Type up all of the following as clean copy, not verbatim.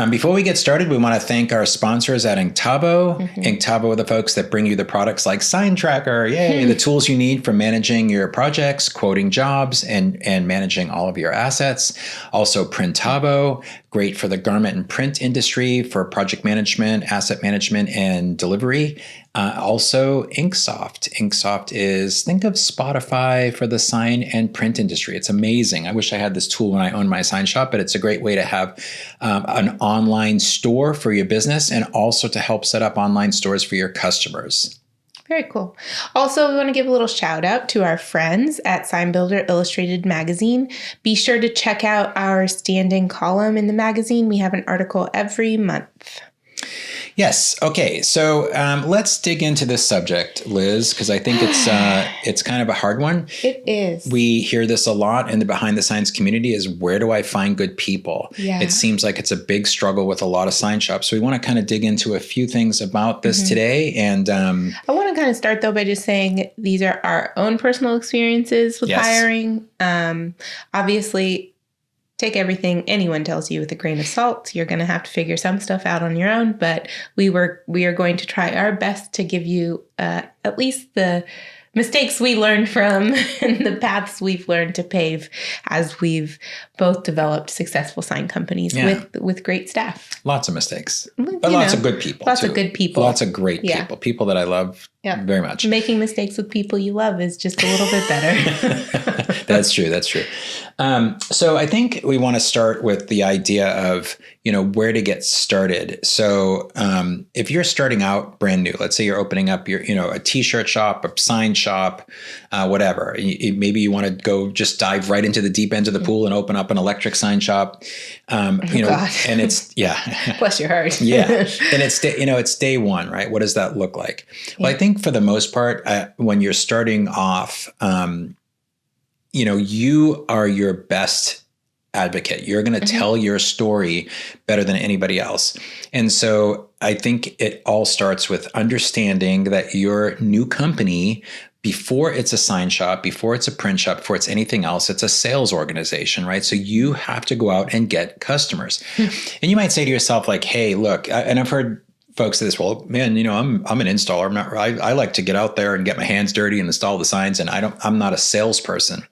Before we get started, we want to thank our sponsors at Inktobo. Inktobo are the folks that bring you the products like Sign Tracker, yay, the tools you need for managing your projects, quoting jobs, and managing all of your assets. Also, Printabo, great for the garment and print industry for project management, asset management, and delivery. Also, Inksoft. Inksoft is, think of Spotify for the sign and print industry. It's amazing. I wish I had this tool when I owned my sign shop, but it's a great way to have an online store for your business and also to help set up online stores for your customers. Very cool. Also, we want to give a little shout out to our friends at Sign Builder Illustrated Magazine. Be sure to check out our standing column in the magazine. We have an article every month. Yes. Okay. So let's dig into this subject, Liz, because I think it's kind of a hard one. It is. We hear this a lot in the Behind the Signs community is, where do I find good people? Yeah. It seems like it's a big struggle with a lot of sign shops. So we want to kind of dig into a few things about this today. And I want to kind of start, though, by just saying these are our own personal experiences with hiring. Obviously, take everything anyone tells you with a grain of salt. You're going to have to figure some stuff out on your own, but we are going to try our best to give you at least the mistakes we learned from and the paths we've learned to pave as we've both developed successful sign companies with great staff. Lots of mistakes, but lots of good people. Lots of good people. Lots of great people. People that I love very much. Making mistakes with people you love is just a little bit better. That's true. That's true. So I think we want to start with the idea of, where to get started. So if you're starting out brand new, let's say you're opening up your, a t-shirt shop, a sign shop, whatever. Maybe you want to go just dive right into the deep end of the pool and open up an electric sign shop. And it's, bless your heart. And it's day one, right? What does that look like? Well, I think for the most part, when you're starting off, you are your best advocate. You're going to tell your story better than anybody else. And so I think it all starts with understanding that your new company, before it's a sign shop, before it's a print shop, before it's anything else, it's a sales organization, right? So you have to go out and get customers. And you might say to yourself, like, hey, look, and I've heard folks say this, well, man, I'm an installer. I like to get out there and get my hands dirty and install the signs. And I'm not a salesperson.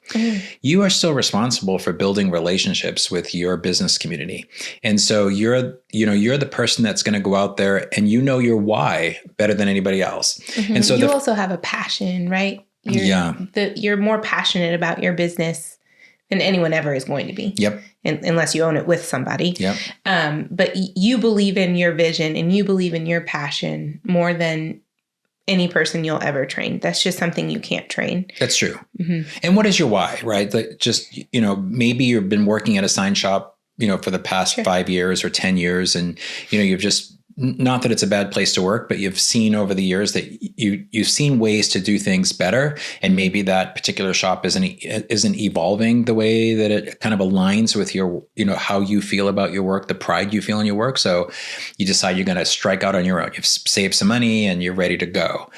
You are still responsible for building relationships with your business community. And so you're the person that's going to go out there and your why better than anybody else. And so you also have a passion, right? You're more passionate about your business than anyone ever is going to be. Yep. Unless you own it with somebody. Yep. But you believe in your vision and you believe in your passion more than any person you'll ever train. That's just something you can't train. That's true. And what is your why, right? Maybe you've been working at a sign shop, for the past 5 years or 10 years. And, you've just, not that it's a bad place to work, but you've seen over the years that you've seen ways to do things better. And maybe that particular shop isn't evolving the way that it kind of aligns with your, how you feel about your work, the pride you feel in your work. So you decide you're going to strike out on your own. You've saved some money and you're ready to go.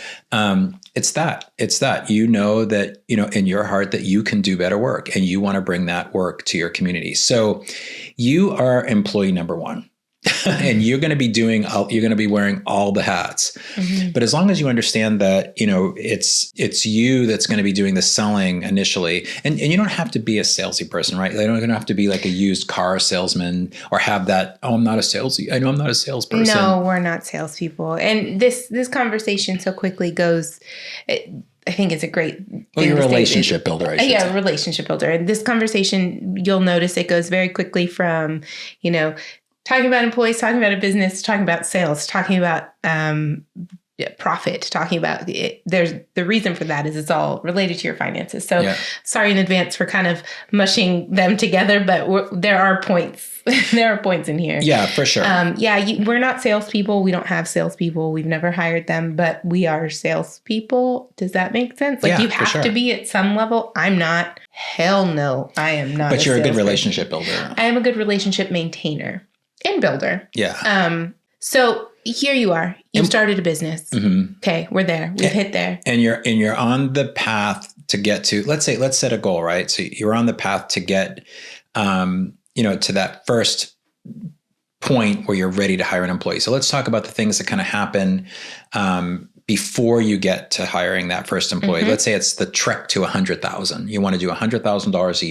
It's that, that, in your heart that you can do better work and you want to bring that work to your community. So you are employee number one. And you're going to be wearing all the hats. But as long as you understand that, it's you that's going to be doing the selling initially. And you don't have to be a salesy person, right? They don't have to be like a used car salesman or have that, I'm not a salesy. I know I'm not a salesperson. No, we're not salespeople. And this conversation so quickly goes, I think it's a great thing. Well, you're a relationship builder, I should say. Yeah, relationship builder. And this conversation, you'll notice it goes very quickly from, talking about employees, talking about a business, talking about sales, talking about profit, talking about it. There's the reason for that is it's all related to your finances. So sorry in advance for kind of mushing them together, but there are points. There are points in here. Yeah, for sure. We're not salespeople. We don't have salespeople. We've never hired them, but we are salespeople. Does that make sense? Like you have to be at some level. I'm not. Hell no, I am not. But you're a good relationship builder. I am a good relationship maintainer. And builder. Yeah. So here you are. You've started a business. Okay, we're there. We've hit there. And you're on the path to get to, let's set a goal, right? So you're on the path to get, to that first point where you're ready to hire an employee. So let's talk about the things that kind of happen before you get to hiring that first employee. Let's say it's the trek to 100,000. You want to do $100,000 a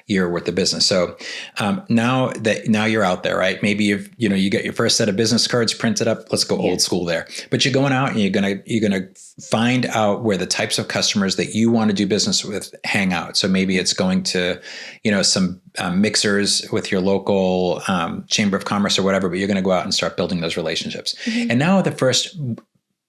year worth of business. So now you're out there, right? Maybe you get your first set of business cards printed up. Let's go old school there. But you're going out and you're gonna find out where the types of customers that you want to do business with hang out. So maybe it's going to, some mixers with your local chamber of commerce or whatever. But you're going to go out and start building those relationships. And now the first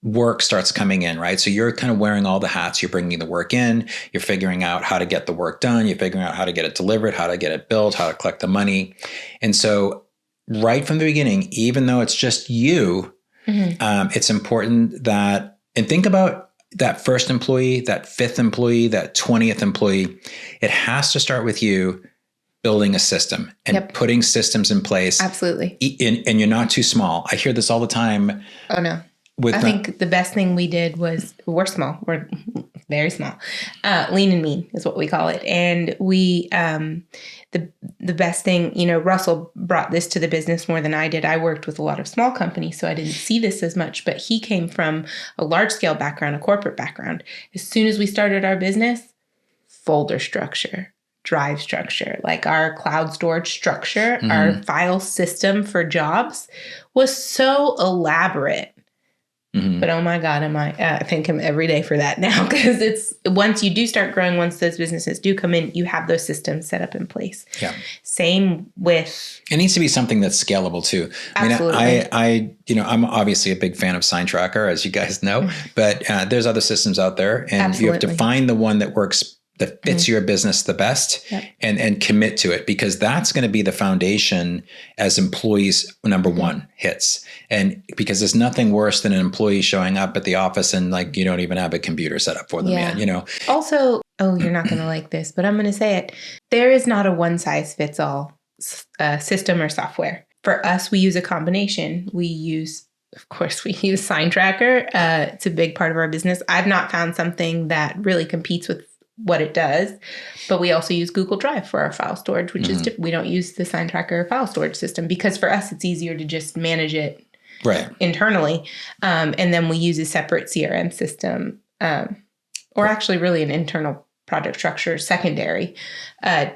work starts coming in, right? So you're kind of wearing all the hats. You're bringing the work in. You're figuring out how to get the work done. You're figuring out how to get it delivered, how to get it billed, how to collect the money. And so right from the beginning, even though it's just you, it's important and think about that first employee, that fifth employee, that 20th employee. It has to start with you building a system and putting systems in place. Absolutely. And you're not too small. I hear this all the time. Oh, no. I think the best thing we did was, we're small. We're very small. Lean and mean is what we call it. And we, the best thing, Russell brought this to the business more than I did. I worked with a lot of small companies, so I didn't see this as much, but he came from a large scale background, a corporate background. As soon as we started our business, folder structure, drive structure, like our cloud storage structure, our file system for jobs was so elaborate. But oh my God, I thank him every day for that now, because it's once you do start growing, once those businesses do come in, you have those systems set up in place. Yeah. Same with. It needs to be something that's scalable too. Absolutely. I I'm obviously a big fan of Sign Tracker, as you guys know, but there's other systems out there, and you have to find the one that works, that fits your business the best, and commit to it, because that's going to be the foundation as employees number one hits. And because there's nothing worse than an employee showing up at the office and you don't even have a computer set up for them yet, Also, you're not going to like this, but I'm going to say it. There is not a one size fits all system or software. For us, we use a combination. We use Sign Tracker. It's a big part of our business. I've not found something that really competes with what it does, but we also use Google Drive for our file storage, which is different. We don't use the Sign Tracker file storage system because for us, it's easier to just manage it internally. And then we use a separate CRM system, or actually really an internal project structure secondary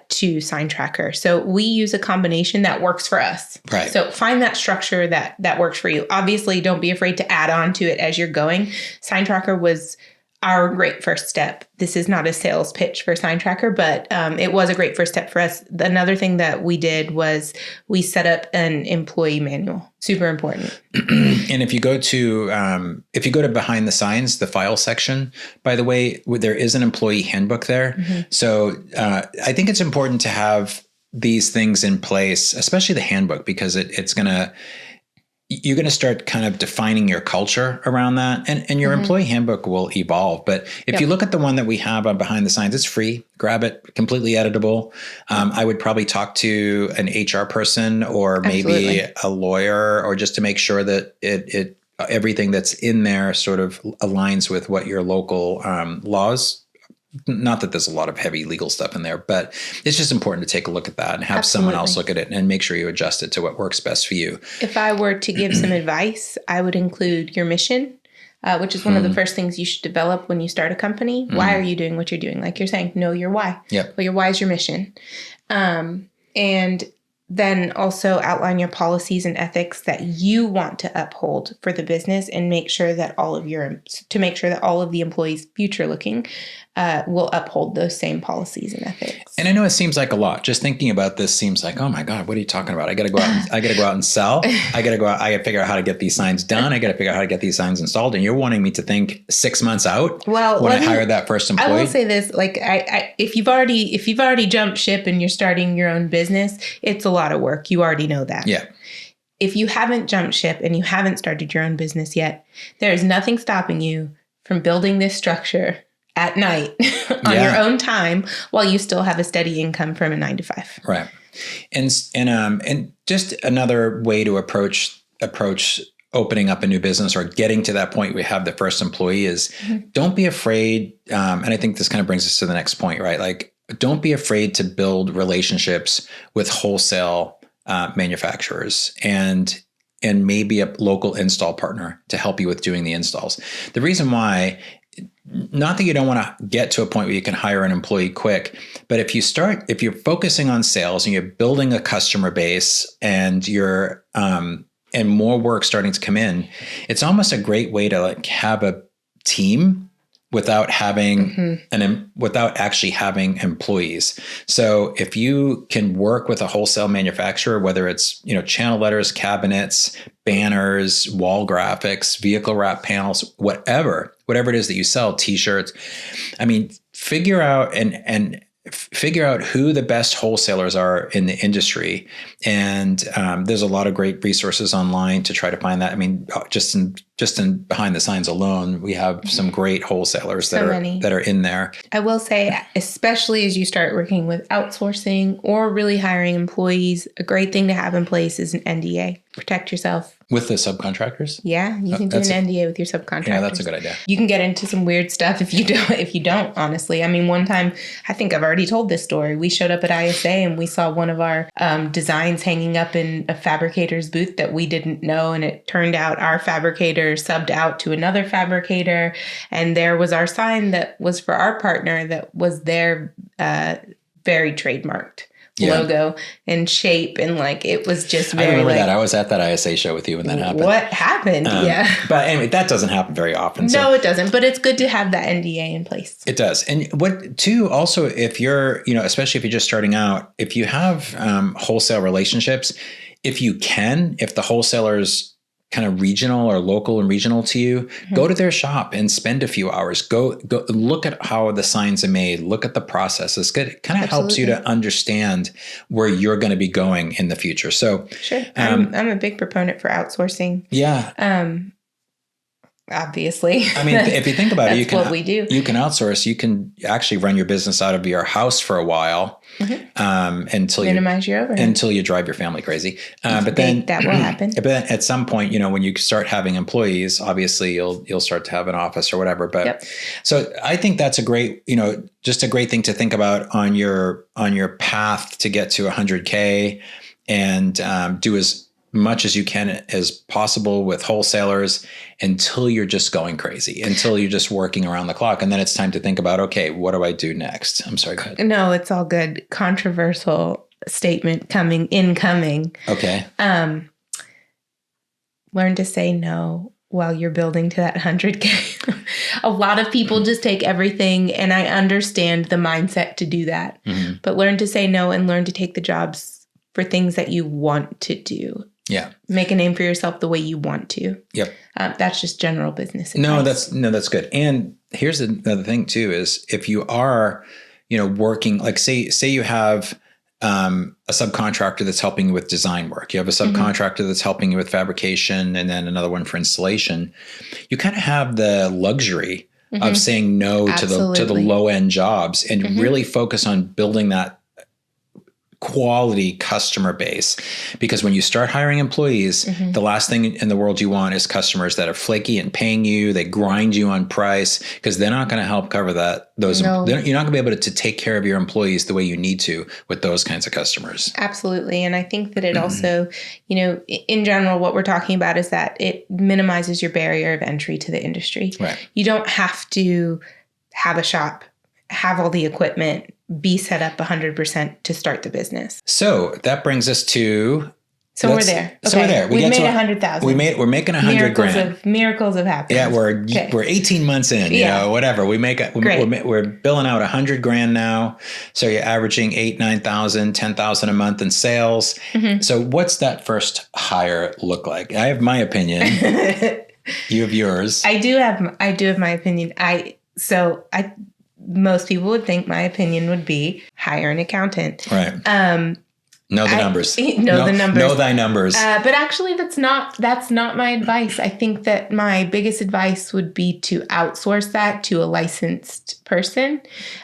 to Sign Tracker. So we use a combination that works for us. Right. So find that structure that works for you. Obviously, don't be afraid to add on to it as you're going. Sign Tracker was our great first step. This is not a sales pitch for Sign Tracker, but it was a great first step for us. Another thing that we did was we set up an employee manual. Super important. And if you go to Behind the Signs, the file section, by the way, there is an employee handbook there. So I think it's important to have these things in place, especially the handbook, because you're going to start kind of defining your culture around that, and your employee handbook will evolve. But if you look at the one that we have on Behind the Signs, it's free. Grab it, completely editable. I would probably talk to an HR person or maybe a lawyer, or just to make sure that it everything that's in there sort of aligns with what your local laws. Not that there's a lot of heavy legal stuff in there, but it's just important to take a look at that and have someone else look at it and make sure you adjust it to what works best for you. If I were to give some advice, I would include your mission, which is one of the first things you should develop when you start a company. Why are you doing what you're doing? Like you're saying, know your why. Yep. Well, your why is your mission. And then also outline your policies and ethics that you want to uphold for the business, and make sure that all of the employees future looking will uphold those same policies and ethics. And I know it seems like a lot. Just thinking about this seems like, oh my God, what are you talking about? I got to go out and sell. I got to figure out how to get these signs done. I got to figure out how to get these signs installed. And you're wanting me to think 6 months out when I hire that first employee. I will say this, like if you've already jumped ship and you're starting your own business, it's a lot of work. You already know that. Yeah. If you haven't jumped ship and you haven't started your own business yet, there is nothing stopping you from building this structure at night on your own time while you still have a steady income from a 9 to 5. Right. And just another way to approach opening up a new business or getting to that point where we have the first employee is don't be afraid. And I think this kind of brings us to the next point, right? Like, don't be afraid to build relationships with wholesale manufacturers and maybe a local install partner to help you with doing the installs. The reason why, not that you don't want to get to a point where you can hire an employee quick, but if you're focusing on sales and you're building a customer base and you're and more work starting to come in, it's almost a great way to like have a team without having without actually having employees. So if you can work with a wholesale manufacturer, whether it's, channel letters, cabinets, banners, wall graphics, vehicle wrap panels, whatever it is that you sell, t-shirts, figure out who the best wholesalers are in the industry. And there's a lot of great resources online to try to find that. Just in Behind the Signs alone, we have some great wholesalers that are in there. I will say, especially as you start working with outsourcing or really hiring employees, a great thing to have in place is an NDA. Protect yourself. With the subcontractors? Yeah, you can do an NDA with your subcontractors. Yeah, that's a good idea. You can get into some weird stuff if you don't, honestly. One time, I think I've already told this story. We showed up at ISA and we saw one of our designs hanging up in a fabricator's booth that we didn't know. And it turned out our fabricator subbed out to another fabricator. And there was our sign that was for our partner that was their very trademarked logo and shape, and it was just very. I remember that. I was at that ISA show with you when that happened. What happened? Yeah. But anyway, that doesn't happen very often. No, it doesn't. But it's good to have that NDA in place. It does. And also, if you're, especially if you're just starting out, if you have wholesale relationships, if the wholesaler's kind of regional or local and regional to you, go to their shop and spend a few hours. Go look at how the signs are made. Look at the processes. It kind of helps you to understand where you're going to be going in the future. So sure, I'm a big proponent for outsourcing. Yeah. Obviously. If you think about it, what we do. You can outsource. You can actually run your business out of your house for a while until minimize your overhead, until you drive your family crazy. But then that will happen. But then at some point, when you start having employees, obviously you'll start to have an office or whatever. But so I think that's a great, just a great thing to think about on your path to get to 100K, and do as much as you can as possible with wholesalers until you're just going crazy, until you're just working around the clock. And then it's time to think about, okay, what do I do next? I'm sorry, go ahead. No, it's all good. Controversial statement incoming. Okay. Learn to say no while you're building to that 100K. A lot of people just take everything, and I understand the mindset to do that. But learn to say no and learn to take the jobs for things that you want to do. Yeah. Make a name for yourself the way you want to. Yep. That's just general business advice. That's good. And here's another thing too, is if you are, working, like say you have a subcontractor that's helping you with design work. You have a subcontractor that's helping you with fabrication, and then another one for installation. You kind of have the luxury of saying no to the low end jobs and really focus on building that quality customer base. Because when you start hiring employees, the last thing in the world you want is customers that are flaky and paying you. They grind you on price, because they're not going to help cover that. You're not going to be able to take care of your employees the way you need to with those kinds of customers. Absolutely. And I think that it also, in general, what we're talking about is that it minimizes your barrier of entry to the industry. Right. You don't have to have a shop, have all the equipment, be set up 100% to start the business. So that brings us to... we're there. Okay. So we're there. We've made 100,000. We're making 100 grand. Miracles have happened. Yeah, we're 18 months in, whatever. We're billing out 100 grand now. So you're averaging 8,000, 9,000, 10,000 a month in sales. So what's that first hire look like? I have my opinion. You have yours. I do have my opinion. Most people would think my opinion would be hire an accountant. Right. Know the numbers. Know the numbers. Know thy numbers. But actually, that's not my advice. I think that my biggest advice would be to outsource that to a licensed person.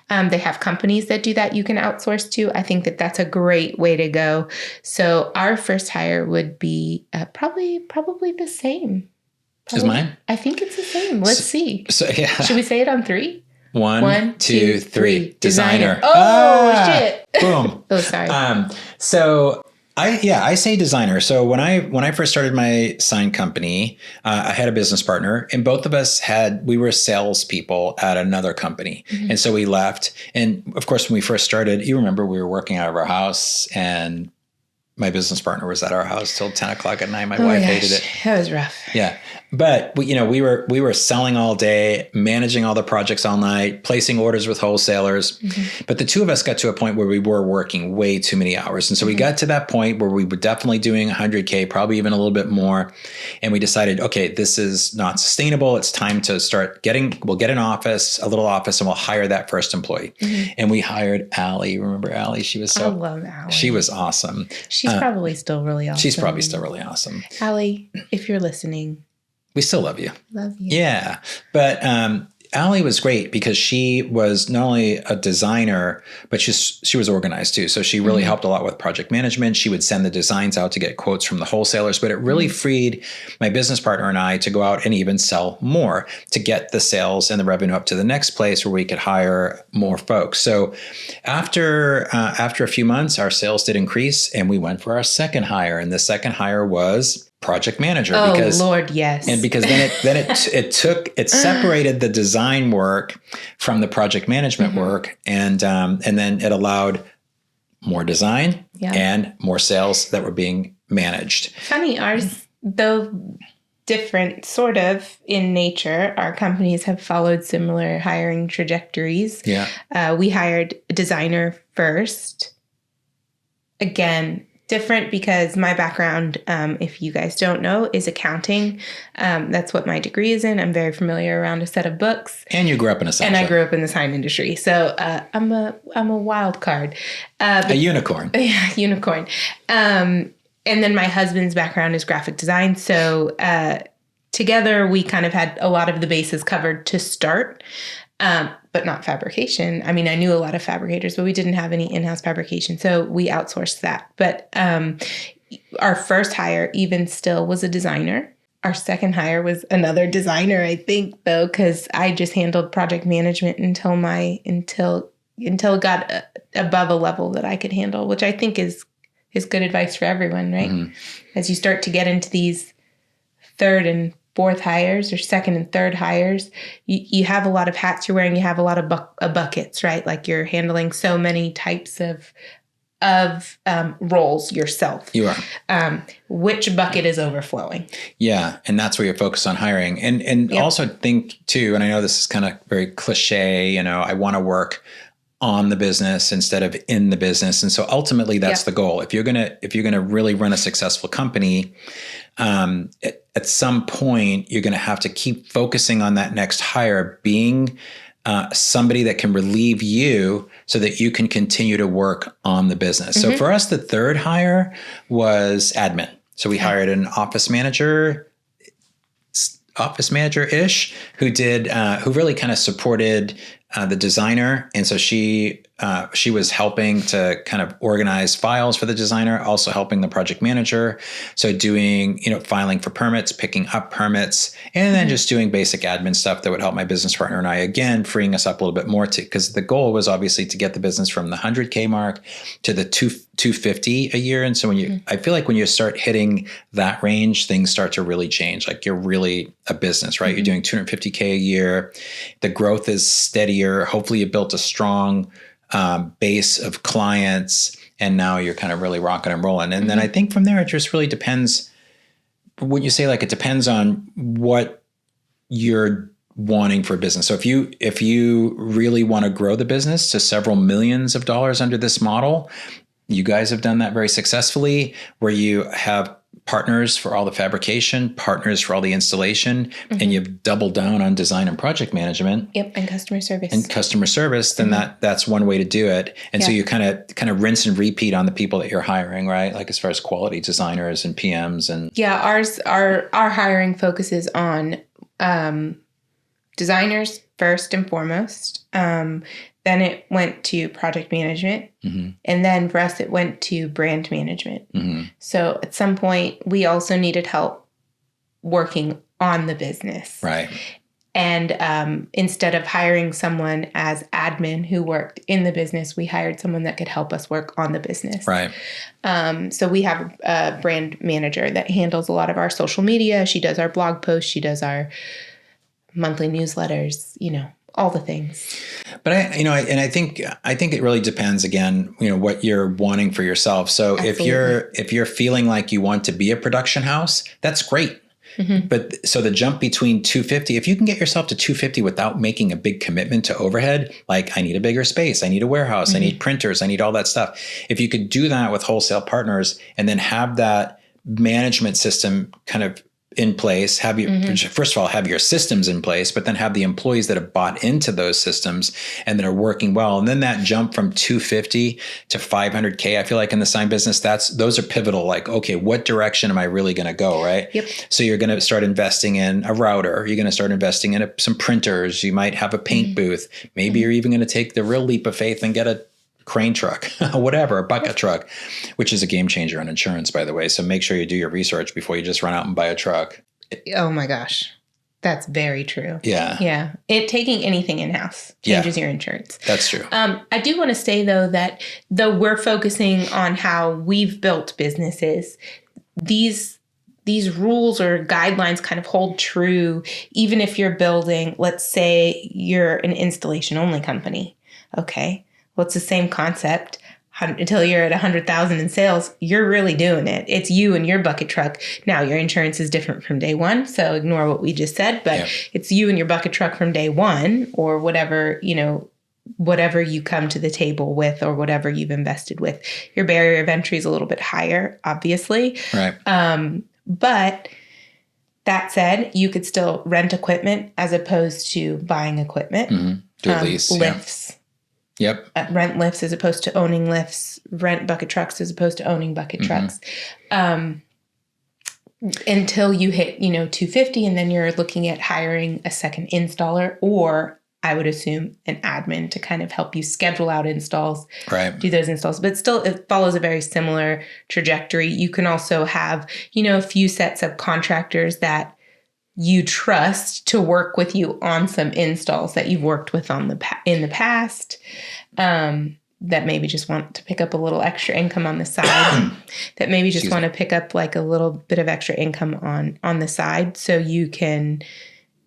They have companies that do that you can outsource to. I think that that's a great way to go. So our first hire would be probably the same. Is mine? I think it's the same. Let's see. So yeah. Should we say it on 3? 1, 2, 3. Designer. Oh, shit. Boom. Oh, sorry. So I say designer. So when I first started my sign company, I had a business partner, and both of us we were salespeople at another company, and so we left. And of course, when we first started, you remember we were working out of our house, and my business partner was at our house till 10 o'clock at night. My wife hated it. That was rough. Yeah. But we were selling all day, managing all the projects all night, placing orders with wholesalers. But the two of us got to a point where we were working way too many hours. And so we got to that point where we were definitely doing 100K, probably even a little bit more. And we decided, okay, this is not sustainable. It's time to we'll get a little office, and we'll hire that first employee. And we hired Allie. Remember Allie? I love Allie. She was awesome. She's probably still really awesome. She's probably still really awesome. Allie, if you're listening, we still love you. Love you. Yeah. But Allie was great because she was not only a designer, but she was organized too. So she really helped a lot with project management. She would send the designs out to get quotes from the wholesalers, but it really freed my business partner and I to go out and even sell more, to get the sales and the revenue up to the next place where we could hire more folks. So after a few months, our sales did increase, and we went for our second hire. And the second hire was project manager. Oh, Lord, yes. And because then it separated the design work from the project management work, and then it allowed more design and more sales that were being managed. Funny, ours, though different sort of in nature, our companies have followed similar hiring trajectories. Yeah. We hired a designer first. Again, different because my background, if you guys don't know, is accounting. That's what my degree is in. I'm very familiar around a set of books. And you grew up in a sign shop. And I grew up in the sign industry. So I'm a wild card. A unicorn. Yeah, unicorn. And then my husband's background is graphic design. So together we kind of had a lot of the bases covered to start. But not fabrication. I mean, I knew a lot of fabricators, but we didn't have any in-house fabrication. So we outsourced that. But our first hire even still was a designer. Our second hire was another designer, I think, though, because I just handled project management until it got above a level that I could handle, which I think is good advice for everyone, right? As you start to get into these third and fourth hires or second and third hires, you have a lot of hats you're wearing. You have a lot of buckets, right? Like you're handling so many types of roles yourself. You are. Which bucket is overflowing? Yeah. And that's where you're focused on hiring. And also think too, and I know this is kind of very cliche, I want to work on the business instead of in the business. And so ultimately that's the goal. If you're going to really run a successful company, at some point you're going to have to keep focusing on that next hire being somebody that can relieve you so that you can continue to work on the business. So for us, the third hire was admin. So we hired an office manager-ish who really kind of supported the designer. And so she was helping to kind of organize files for the designer, also helping the project manager. So doing, filing for permits, picking up permits, and then just doing basic admin stuff that would help my business partner and I, again, freeing us up a little bit more because the goal was obviously to get the business from the 100K mark to the 250 a year. And so I feel like when you start hitting that range, things start to really change. Like you're really a business, right? You're doing 250K a year. The growth is steadier. Hopefully you built a strong base of clients, and now you're kind of really rocking and rolling. And then I think from there, it just really depends. When you say it depends on what you're wanting for a business. So if you really want to grow the business to several millions of dollars under this model, you guys have done that very successfully, where you have partners for all the fabrication, partners for all the installation, and you've doubled down on design and project management. Yep, and customer service. Then that's one way to do it. And so you kind of rinse and repeat on the people that you're hiring, right? Like as far as quality designers and PMs and our hiring focuses on designers first and foremost. Then it went to project management. And then for us, it went to brand management. So at some point, we also needed help working on the business. Right. And instead of hiring someone as admin who worked in the business, we hired someone that could help us work on the business. Right. So we have a brand manager that handles a lot of our social media. She does our blog posts. She does our monthly newsletters, all the things. But I think it really depends, again, what you're wanting for yourself. So Absolutely. if you're feeling like you want to be a production house, that's great. Mm-hmm. But so the jump between 250, if you can get yourself to 250 without making a big commitment to overhead, like I need a bigger space, I need a warehouse, I need printers, I need all that stuff. If you could do that with wholesale partners and then have that management system kind of in place, have your first of all, have your systems in place, but then have the employees that have bought into those systems and that are working well. And then that jump from 250 to 500K, I feel like in the sign business, those are pivotal. Like, okay, what direction am I really going to go? Right. Yep. So you're going to start investing in a router. You're going to start investing in some printers. You might have a paint booth. Maybe you're even going to take the real leap of faith and get a crane truck, whatever, a bucket truck, which is a game changer on insurance, by the way. So make sure you do your research before you just run out and buy a truck. Oh my gosh. That's very true. Yeah. Yeah. Taking anything in-house changes your insurance. That's true. I do want to say, though, that though we're focusing on how we've built businesses, these rules or guidelines kind of hold true, even if you're building, let's say you're an installation only company. Okay. Well, it's the same concept. Until you're at 100,000 in sales, you're really doing it. It's you and your bucket truck. Now, your insurance is different from day one, so ignore what we just said, but it's you and your bucket truck from day one, or whatever, whatever you come to the table with or whatever you've invested with. Your barrier of entry is a little bit higher, obviously. Right. But that said, you could still rent equipment as opposed to buying equipment. Mm-hmm. Do a lease. Lifts. Yep. Rent lifts as opposed to owning lifts, rent bucket trucks as opposed to owning bucket trucks. Until you hit, 250, and then you're looking at hiring a second installer, or I would assume an admin to kind of help you schedule out installs, do those installs. But still, it follows a very similar trajectory. You can also have, a few sets of contractors that you trust to work with you on some installs that you've worked with in the past, that maybe just want to pick up a little extra income on the side, that maybe just want to pick up like a little bit of extra income on the side, so you can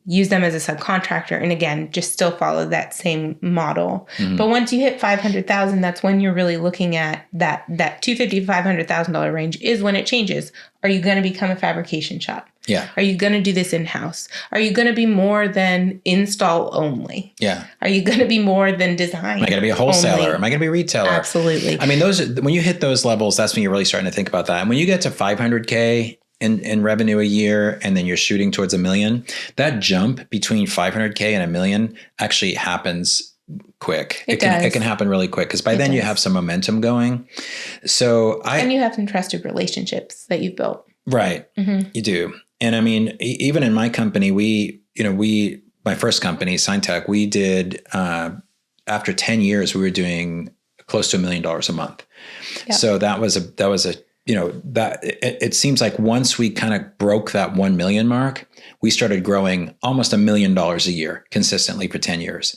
use them as a subcontractor. And again, just still follow that same model. Mm-hmm. But once you hit 500,000, that's when you're really looking at that $250,000 to $500,000 range is when it changes. Are you going to become a fabrication shop? Yeah. Are you going to do this in-house? Are you going to be more than install only? Yeah. Are you going to be more than design? Am I going to be a wholesaler? Only? Am I going to be a retailer? Absolutely. I mean, when you hit those levels, that's when you're really starting to think about that. And when you get to 500K in revenue a year, and then you're shooting towards $1 million, that jump between 500K and $1 million actually happens quick. It can happen really quick, because by then you have some momentum going. And you have some trusted relationships that you've built. Right. Mm-hmm. You do. And I mean, even in my company, my first company, SignTech, we did, after 10 years, we were doing close to $1 million a month. Yep. So that was it seems like once we kind of broke that 1 million mark, we started growing almost $1 million a year consistently for 10 years,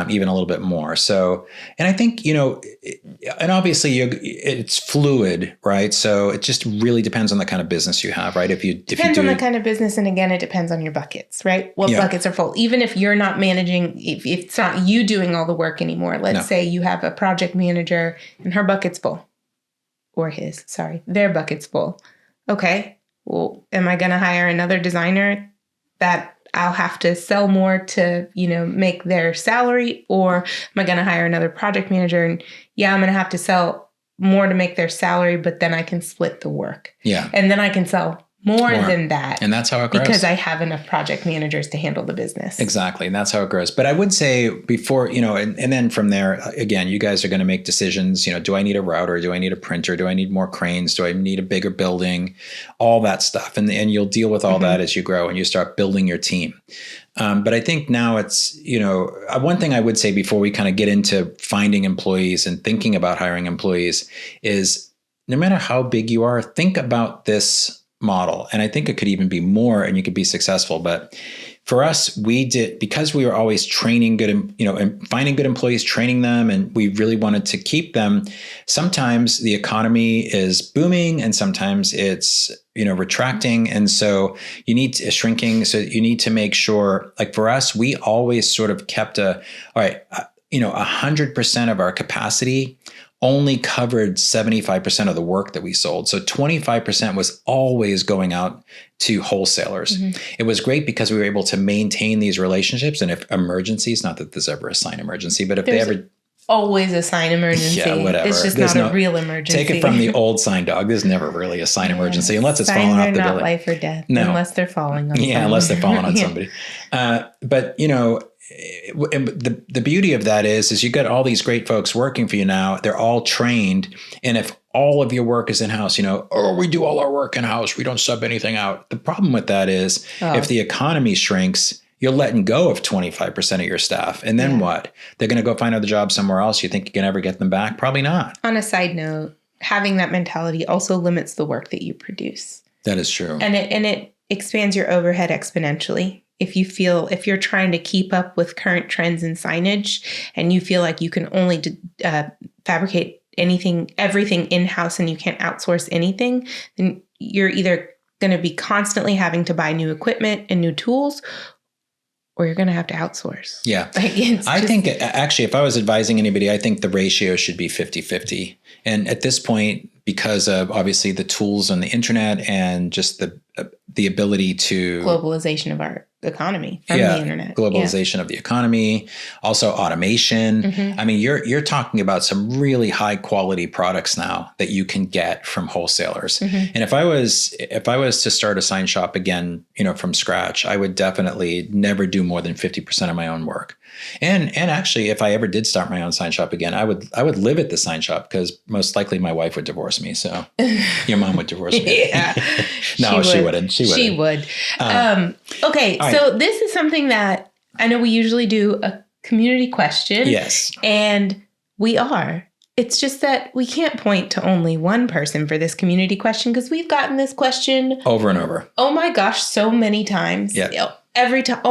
even a little bit more. So, and I think, and obviously it's fluid, right? So it just really depends on the kind of business you have, right? Depends on the kind of business. And again, it depends on your buckets, right? What buckets are full. Even if you're not managing, if it's not you doing all the work anymore, let's say you have a project manager and her bucket's full. Or their bucket's full. Okay, well, am I going to hire another designer that I'll have to sell more to, make their salary? Or am I going to hire another project manager? And I'm going to have to sell more to make their salary, but then I can split the work. Yeah. And then I can sell more than that. And that's how it grows. Because I have enough project managers to handle the business. Exactly. And that's how it grows. But I would say before, and then from there, again, you guys are going to make decisions. Do I need a router? Do I need a printer? Do I need more cranes? Do I need a bigger building? All that stuff. And you'll deal with all that as you grow and you start building your team. But I think now it's, one thing I would say before we kind of get into finding employees and thinking about hiring employees is, no matter how big you are, think about this model. And I think it could even be more and you could be successful. But for us, we did, because we were always training good, and finding good employees, training them, and we really wanted to keep them. Sometimes the economy is booming and sometimes it's, retracting. And so you need to shrinking. So you need to make sure, like for us, we always sort of kept 100% of our capacity only covered 75% of the work that we sold. So 25% was always going out to wholesalers. Mm-hmm. It was great because we were able to maintain these relationships. And if emergencies, not that there's ever a sign emergency, but if there's they ever... always a sign emergency. Yeah, whatever. It's just not a real emergency. Take it from the old sign dog. There's never really a sign emergency unless it's falling off the building. Signs are not life or death. No. Unless they're falling on somebody. Yeah, unless they're falling on somebody. But, the beauty of that is you got all these great folks working for you now. They're all trained. And if all of your work is in-house, we do all our work in-house. We don't sub anything out. The problem with that is if the economy shrinks, you're letting go of 25% of your staff. And then what? They're going to go find another job somewhere else. You think you can ever get them back? Probably not. On a side note, having that mentality also limits the work that you produce. That is true. And it expands your overhead exponentially. If you're trying to keep up with current trends in signage and you feel like you can only fabricate everything in-house and you can't outsource anything, then you're either going to be constantly having to buy new equipment and new tools, or you're going to have to outsource. Yeah. I think actually, if I was advising anybody, I think the ratio should be 50-50. And at this point, because of obviously the tools on the internet and just the ability to... globalization of our economy from the internet. Globalization of the economy, also automation. Mm-hmm. I mean, you're talking about some really high quality products now that you can get from wholesalers. Mm-hmm. And if I was to start a sign shop again, from scratch, I would definitely never do more than 50% of my own work. And actually, if I ever did start my own sign shop again, I would live at the sign shop because most likely my wife would divorce me. So your mom would divorce me. Yeah. No, she wouldn't. She would. Okay. So this is something that I know we usually do a community question. Yes. And we are. It's just that we can't point to only one person for this community question because we've gotten this question over and over. Oh my gosh, so many times. Yeah. Every time.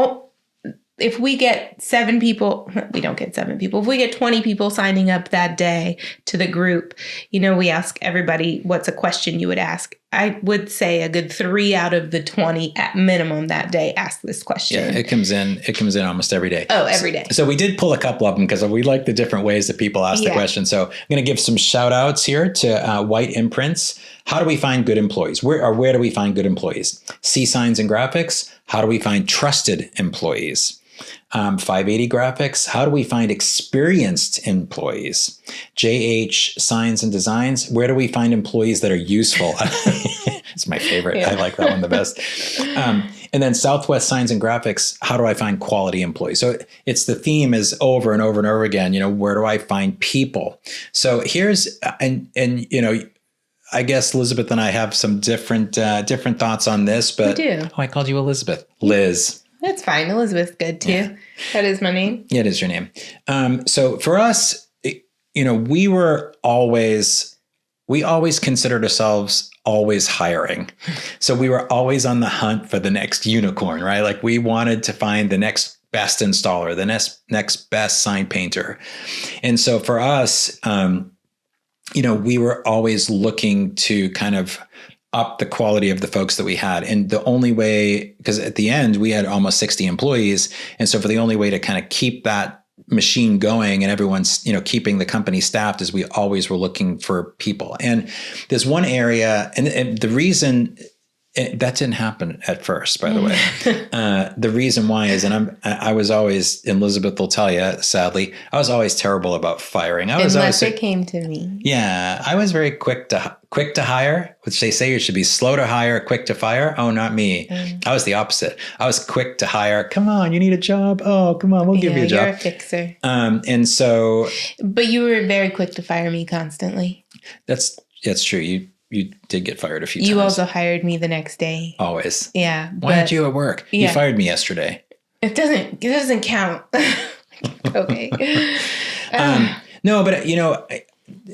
If we get 7 people, we don't get 7 people. If we get 20 people signing up that day to the group, we ask everybody, what's a question you would ask? I would say a good 3 out of the 20 at minimum that day ask this question. Yeah, it comes in almost every day. Oh, every day. So we did pull a couple of them because we like the different ways that people ask the question. So I'm going to give some shout outs here to White Imprints. How do we find good employees? Where do we find good employees? C Signs and Graphics. How do we find trusted employees? 580 Graphics. How do we find experienced employees? JH Signs and Designs. Where do we find employees that are useful? It's my favorite. Yeah. I like that one the best. And then Southwest Signs and Graphics. How do I find quality employees? So the theme is over and over and over again. Where do I find people? So here's I guess Elizabeth and I have some different thoughts on this. But we do. I called you Elizabeth. Liz. That's fine. Elizabeth's good too. Yeah. That is my name. Yeah, it is your name. So for us, we always considered ourselves always hiring. So we were always on the hunt for the next unicorn, right? Like we wanted to find the next best installer, the next best sign painter. And so for us, we were always looking to kind of up the quality of the folks that we had. And the only way, because at the end we had almost 60 employees. And so for the only way to kind of keep that machine going and everyone's, keeping the company staffed is we always were looking for people. And there's one area, and the reason that didn't happen at first, by the way. The reason why is, and I was always, and Elizabeth will tell you, sadly, I was always terrible about firing. Unless it came to me. Yeah, I was very quick to hire, which they say you should be slow to hire, quick to fire. Oh, not me. I was the opposite. I was quick to hire. Come on, you need a job. Oh, come on, we'll give you a job. You're a fixer. And so. But you were very quick to fire me constantly. That's true. You did get fired a few times. You also hired me the next day. Always. Yeah. Why aren't you at work? Yeah. You fired me yesterday. It doesn't count. Okay. No, but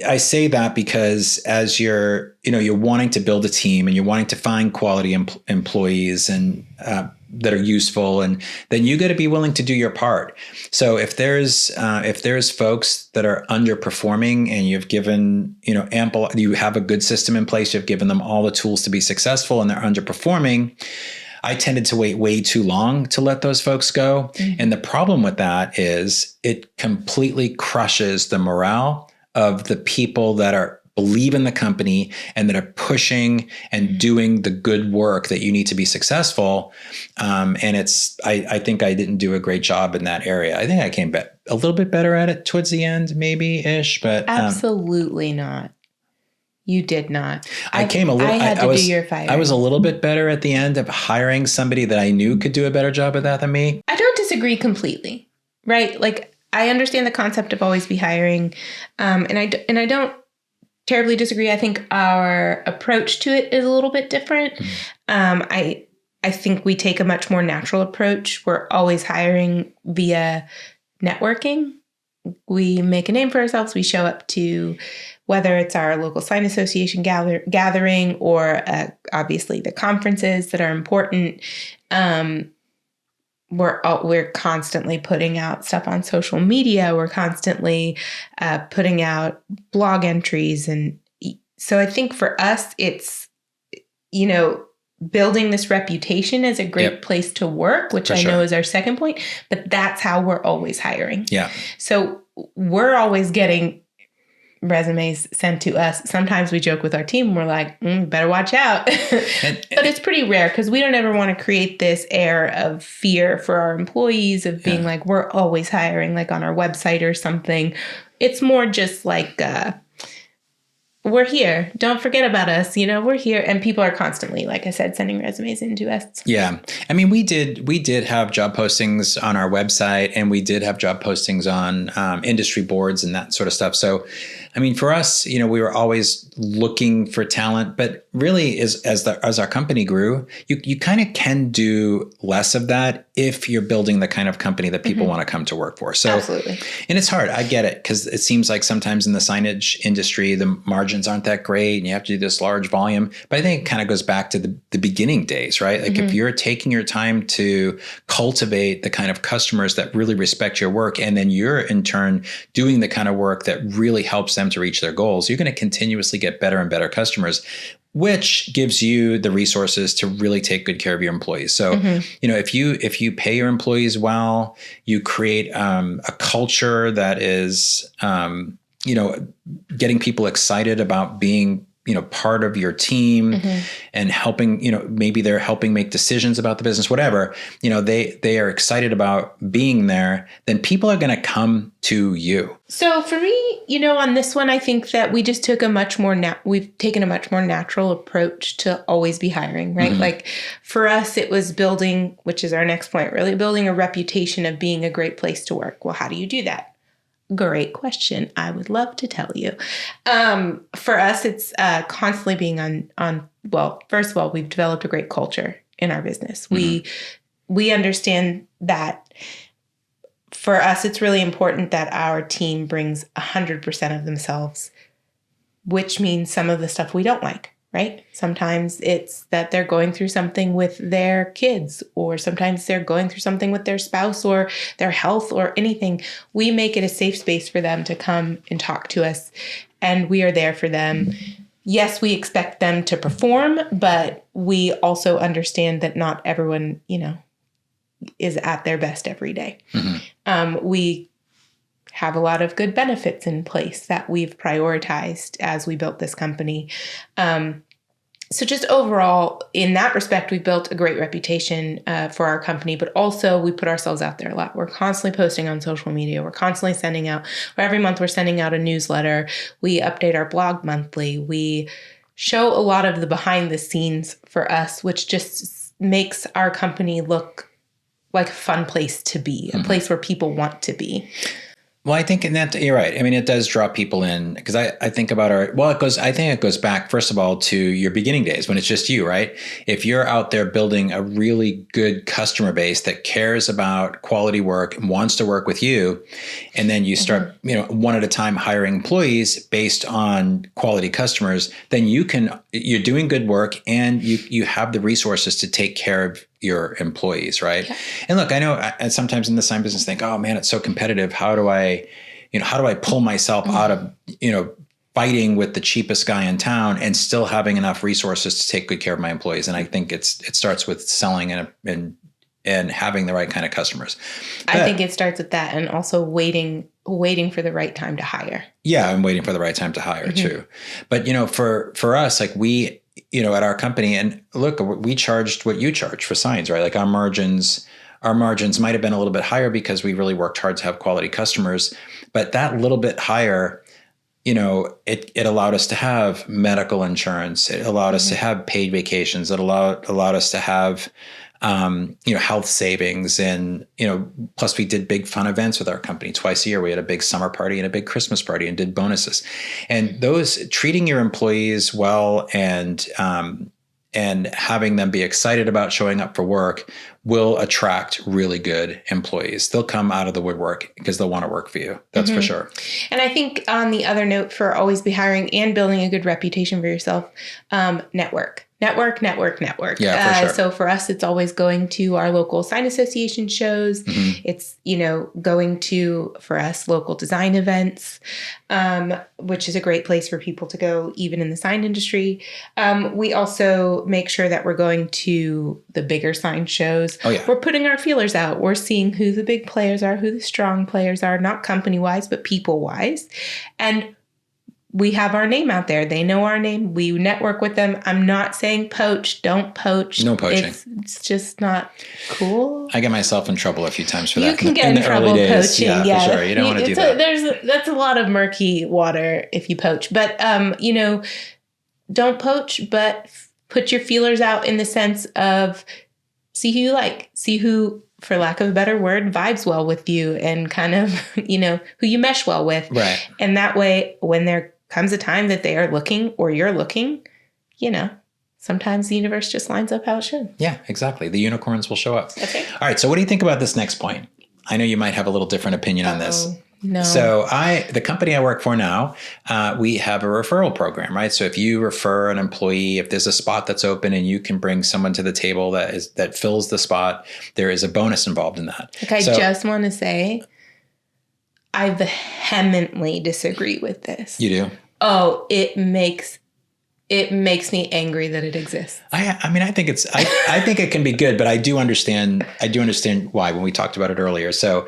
I say that because as you're wanting to build a team and you're wanting to find quality employees and that are useful, and then you got to be willing to do your part. So if there's folks that are underperforming and you've given, you have a good system in place, you've given them all the tools to be successful, and they're underperforming, I tended to wait way too long to let those folks go. Mm-hmm. And the problem with that is it completely crushes the morale of the people that believe in the company and that are pushing and doing the good work that you need to be successful. And I think I didn't do a great job in that area. I think I came a little bit better at it towards the end, maybe-ish, but absolutely not. You did not. I was a little bit better at the end of hiring somebody that I knew could do a better job of that than me. I don't disagree completely, right? Like, I understand the concept of always be hiring, and I don't terribly disagree. I think our approach to it is a little bit different. I think we take a much more natural approach. We're always hiring via networking. We make a name for ourselves. We show up to, whether it's our local sign association gathering or obviously the conferences that are important. We're constantly putting out stuff on social media. We're constantly putting out blog entries. And so I think for us, it's, building this reputation as a great place to work, which I know is our second point, but that's how we're always hiring. Yeah. So we're always getting resumes sent to us. Sometimes we joke with our team. We're like, better watch out. But it's pretty rare because we don't ever want to create this air of fear for our employees of being like, we're always hiring, like on our website or something. It's more just like, we're here. Don't forget about us. We're here. And people are constantly, like I said, sending resumes into us. Yeah. I mean, we did have job postings on our website, and we did have job postings on industry boards and that sort of stuff. So, I mean, for us, we were always looking for talent, but really as our company grew, you kind of can do less of that if you're building the kind of company that people want to come to work for. So, absolutely. And it's hard. I get it, because it seems like sometimes in the signage industry, the margins aren't that great and you have to do this large volume. But I think it kind of goes back to the beginning days, right? Like if you're taking your time to cultivate the kind of customers that really respect your work, and then you're in turn doing the kind of work that really helps them to reach their goals, you're going to continuously get better and better customers, which gives you the resources to really take good care of your employees. So, if you pay your employees well, you create a culture that is, getting people excited about being, part of your team and helping, maybe they're helping make decisions about the business, whatever, they are excited about being there, then people are going to come to you. So for me, on this one, I think that we just took we've taken a much more natural approach to always be hiring, right? Like for us, it was building, which is our next point, really building a reputation of being a great place to work. Well, how do you do that? Great question. I would love to tell you. For us, it's constantly being on. Well, first of all, we've developed a great culture in our business. We understand that for us, it's really important that our team brings 100% of themselves, which means some of the stuff we don't like. Right? Sometimes it's that they're going through something with their kids, or sometimes they're going through something with their spouse or their health or anything. We make it a safe space for them to come and talk to us, and we are there for them. Yes, we expect them to perform, but we also understand that not everyone, is at their best every day. We have a lot of good benefits in place that we've prioritized as we built this company. So just overall, in that respect, we built a great reputation for our company, but also we put ourselves out there a lot. We're constantly posting on social media. We're constantly sending out, every month we're sending out a newsletter. We update our blog monthly. We show a lot of the behind the scenes for us, which just makes our company look like a fun place to be, a place where people want to be. Well, I think in that you're right. I mean, it does draw people in because I think about I think it goes back, first of all, to your beginning days when it's just you, right? If you're out there building a really good customer base that cares about quality work and wants to work with you, and then you start, one at a time hiring employees based on quality customers, then you're doing good work and you have the resources to take care of your employees, right? Yeah. And look, I know I sometimes in the sign business think, oh man, it's so competitive. How do I pull myself out of, fighting with the cheapest guy in town and still having enough resources to take good care of my employees? And I think it starts with selling and having the right kind of customers. But I think it starts with that, and also waiting for the right time to hire. Yeah, I'm waiting for the right time to hire too. But for us, like we, at our company, and look, we charged what you charge for signs, right? Like our margins might have been a little bit higher because we really worked hard to have quality customers, but that little bit higher, it allowed us to have medical insurance. It allowed us to have paid vacations. It allowed us to have, health savings. And, plus we did big fun events with our company twice a year. We had a big summer party and a big Christmas party and did bonuses. And those, treating your employees well and having them be excited about showing up for work will attract really good employees. They'll come out of the woodwork because they'll want to work for you. That's for sure. And I think on the other note, for always be hiring and building a good reputation for yourself, network. Yeah, for sure. So for us, it's always going to our local sign association shows. It's, going to, for us, local design events, which is a great place for people to go, even in the sign industry. We also make sure that we're going to the bigger sign shows. Oh, yeah. We're putting our feelers out. We're seeing who the big players are, who the strong players are, not company-wise, but people-wise. And we have our name out there. They know our name. We network with them. I'm not saying poach. Don't poach. No poaching. It's just not cool. I get myself in trouble a few times for that. You can get in trouble poaching. Yeah, for sure. You don't want to do that. That's a lot of murky water if you poach. But, don't poach, but put your feelers out in the sense of see who you like. See who, for lack of a better word, vibes well with you and kind of, who you mesh well with. Right. And that way, when there comes a time that they are looking or you're looking, sometimes the universe just lines up how it should. Yeah, exactly. The unicorns will show up. Okay. All right. So what do you think about this next point? I know you might have a little different opinion on this. No. So the company I work for now, we have a referral program, right? So if you refer an employee, if there's a spot that's open and you can bring someone to the table that fills the spot, there is a bonus involved in that. I just want to say, I vehemently disagree with this. You do? Oh, it makes me angry that it exists. I mean, I think I think it can be good, but I do understand why when we talked about it earlier. So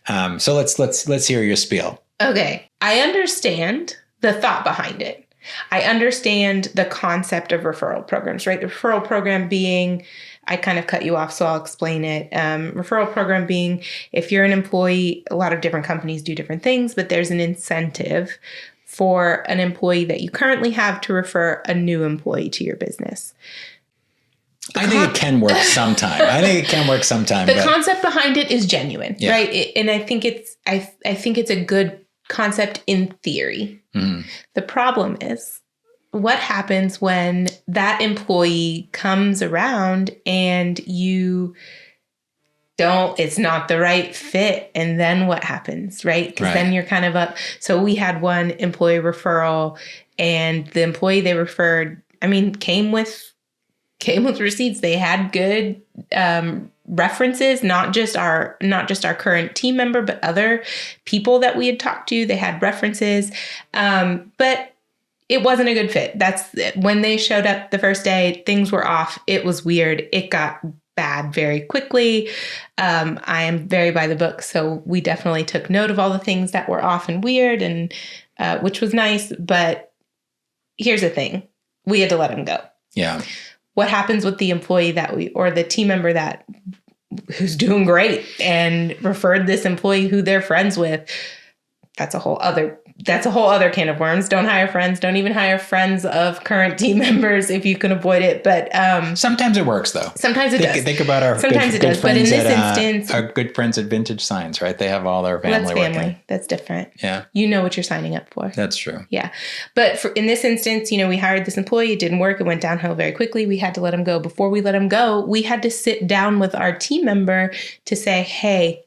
let's hear your spiel. Okay. I understand the thought behind it. I understand the concept of referral programs, right? The referral program being, I kind of cut you off, so I'll explain it. Referral program being, if you're an employee, a lot of different companies do different things, but there's an incentive for an employee that you currently have to refer a new employee to your business. I think it can work sometime. The concept behind it is genuine, right? And I think it's a good concept in theory. The problem is, what happens when that employee comes around and it's not the right fit? And then what happens, right? Because then you're kind of up. So we had one employee referral, and the employee they referred, came with receipts. They had good references, not just our current team member, but other people that we had talked to. They had references, but it wasn't a good fit. That's when they showed up the first day, things were off. It was weird. It got bad very quickly. I am very by the book, so we definitely took note of all the things that were off and weird, and which was nice. But here's the thing: we had to let him go. Yeah. What happens with the employee or the team member who's doing great and referred this employee who they're friends with? That's a whole other that's a whole other can of worms. Don't hire friends. Don't even hire friends of current team members if you can avoid it. But sometimes it works, though. Sometimes it does. Think about our sometimes good, it does. But in this instance, our good friends at Vintage Signs, right? They have all their family. That's family. Working. That's different. Yeah, you know what you're signing up for. That's true. Yeah, but in this instance, we hired this employee. It didn't work. It went downhill very quickly. We had to let him go. Before we let him go, we had to sit down with our team member to say, "Hey,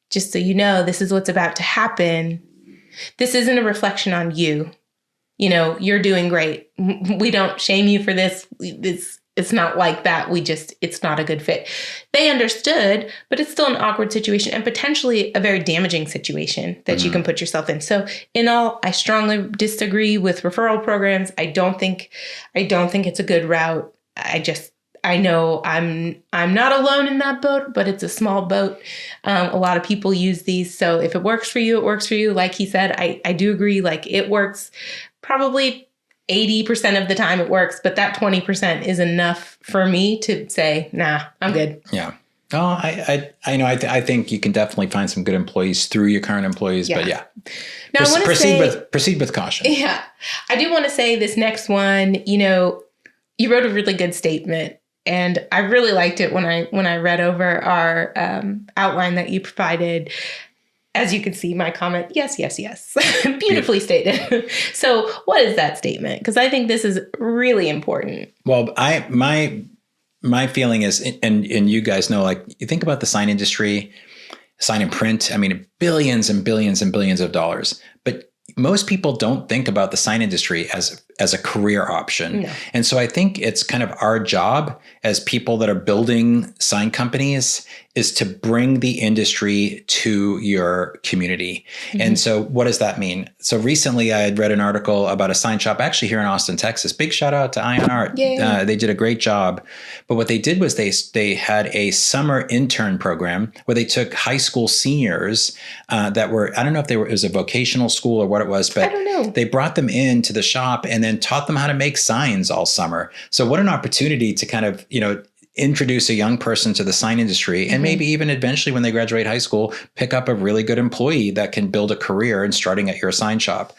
just so you know, this is what's about to happen. This isn't a reflection on you. You're doing great. We don't shame you for this. It's not like that. It's not a good fit." They understood, but it's still an awkward situation and potentially a very damaging situation that you can put yourself in. So in all, I strongly disagree with referral programs. I don't think it's a good route. I know I'm not alone in that boat, but it's a small boat. A lot of people use these. So if it works for you, it works for you. Like he said, I do agree. Like it works probably 80% of the time it works, but that 20% is enough for me to say, nah, I'm good. Yeah. Oh, I know. I think you can definitely find some good employees through your current employees, but yeah. Now I want to proceed with caution. Yeah. I do want to say this next one, you wrote a really good statement. And I really liked it when I read over our outline that you provided. As you can see, my comment, yes. Beautifully stated. So what is that statement? Because I think this is really important. Well, my feeling is, and you guys know, like you think about the sign industry, sign and print, I mean, billions and billions and billions of dollars. But most people don't think about the sign industry as a career option. No. And so I think it's kind of our job as people that are building sign companies is to bring the industry to your community. Mm-hmm. And so what does that mean? So recently I had read an article about a sign shop actually here in Austin, Texas. Big shout out to Ion Art. They did a great job. But what they did was they had a summer intern program where they took high school seniors that were, I don't know if it was a vocational school or what it was, but I don't know. They brought them into the shop and then taught them how to make signs all summer. So what an opportunity to kind of, introduce a young person to the sign industry and maybe even eventually when they graduate high school, pick up a really good employee that can build a career and starting at your sign shop.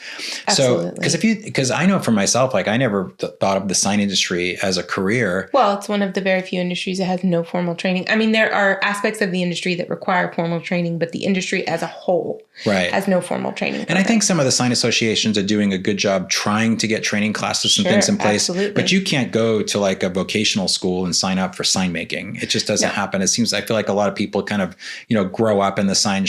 Absolutely. So, because I know for myself, like I never thought of the sign industry as a career. Well, it's one of the very few industries that has no formal training. I mean, there are aspects of the industry that require formal training, but the industry as a whole has no formal training program. And I think some of the sign associations are doing a good job trying to get training classes and things in place, but you can't go to like a vocational school and sign up for sign making. It just doesn't happen. I feel like a lot of people kind of, grow up in the sign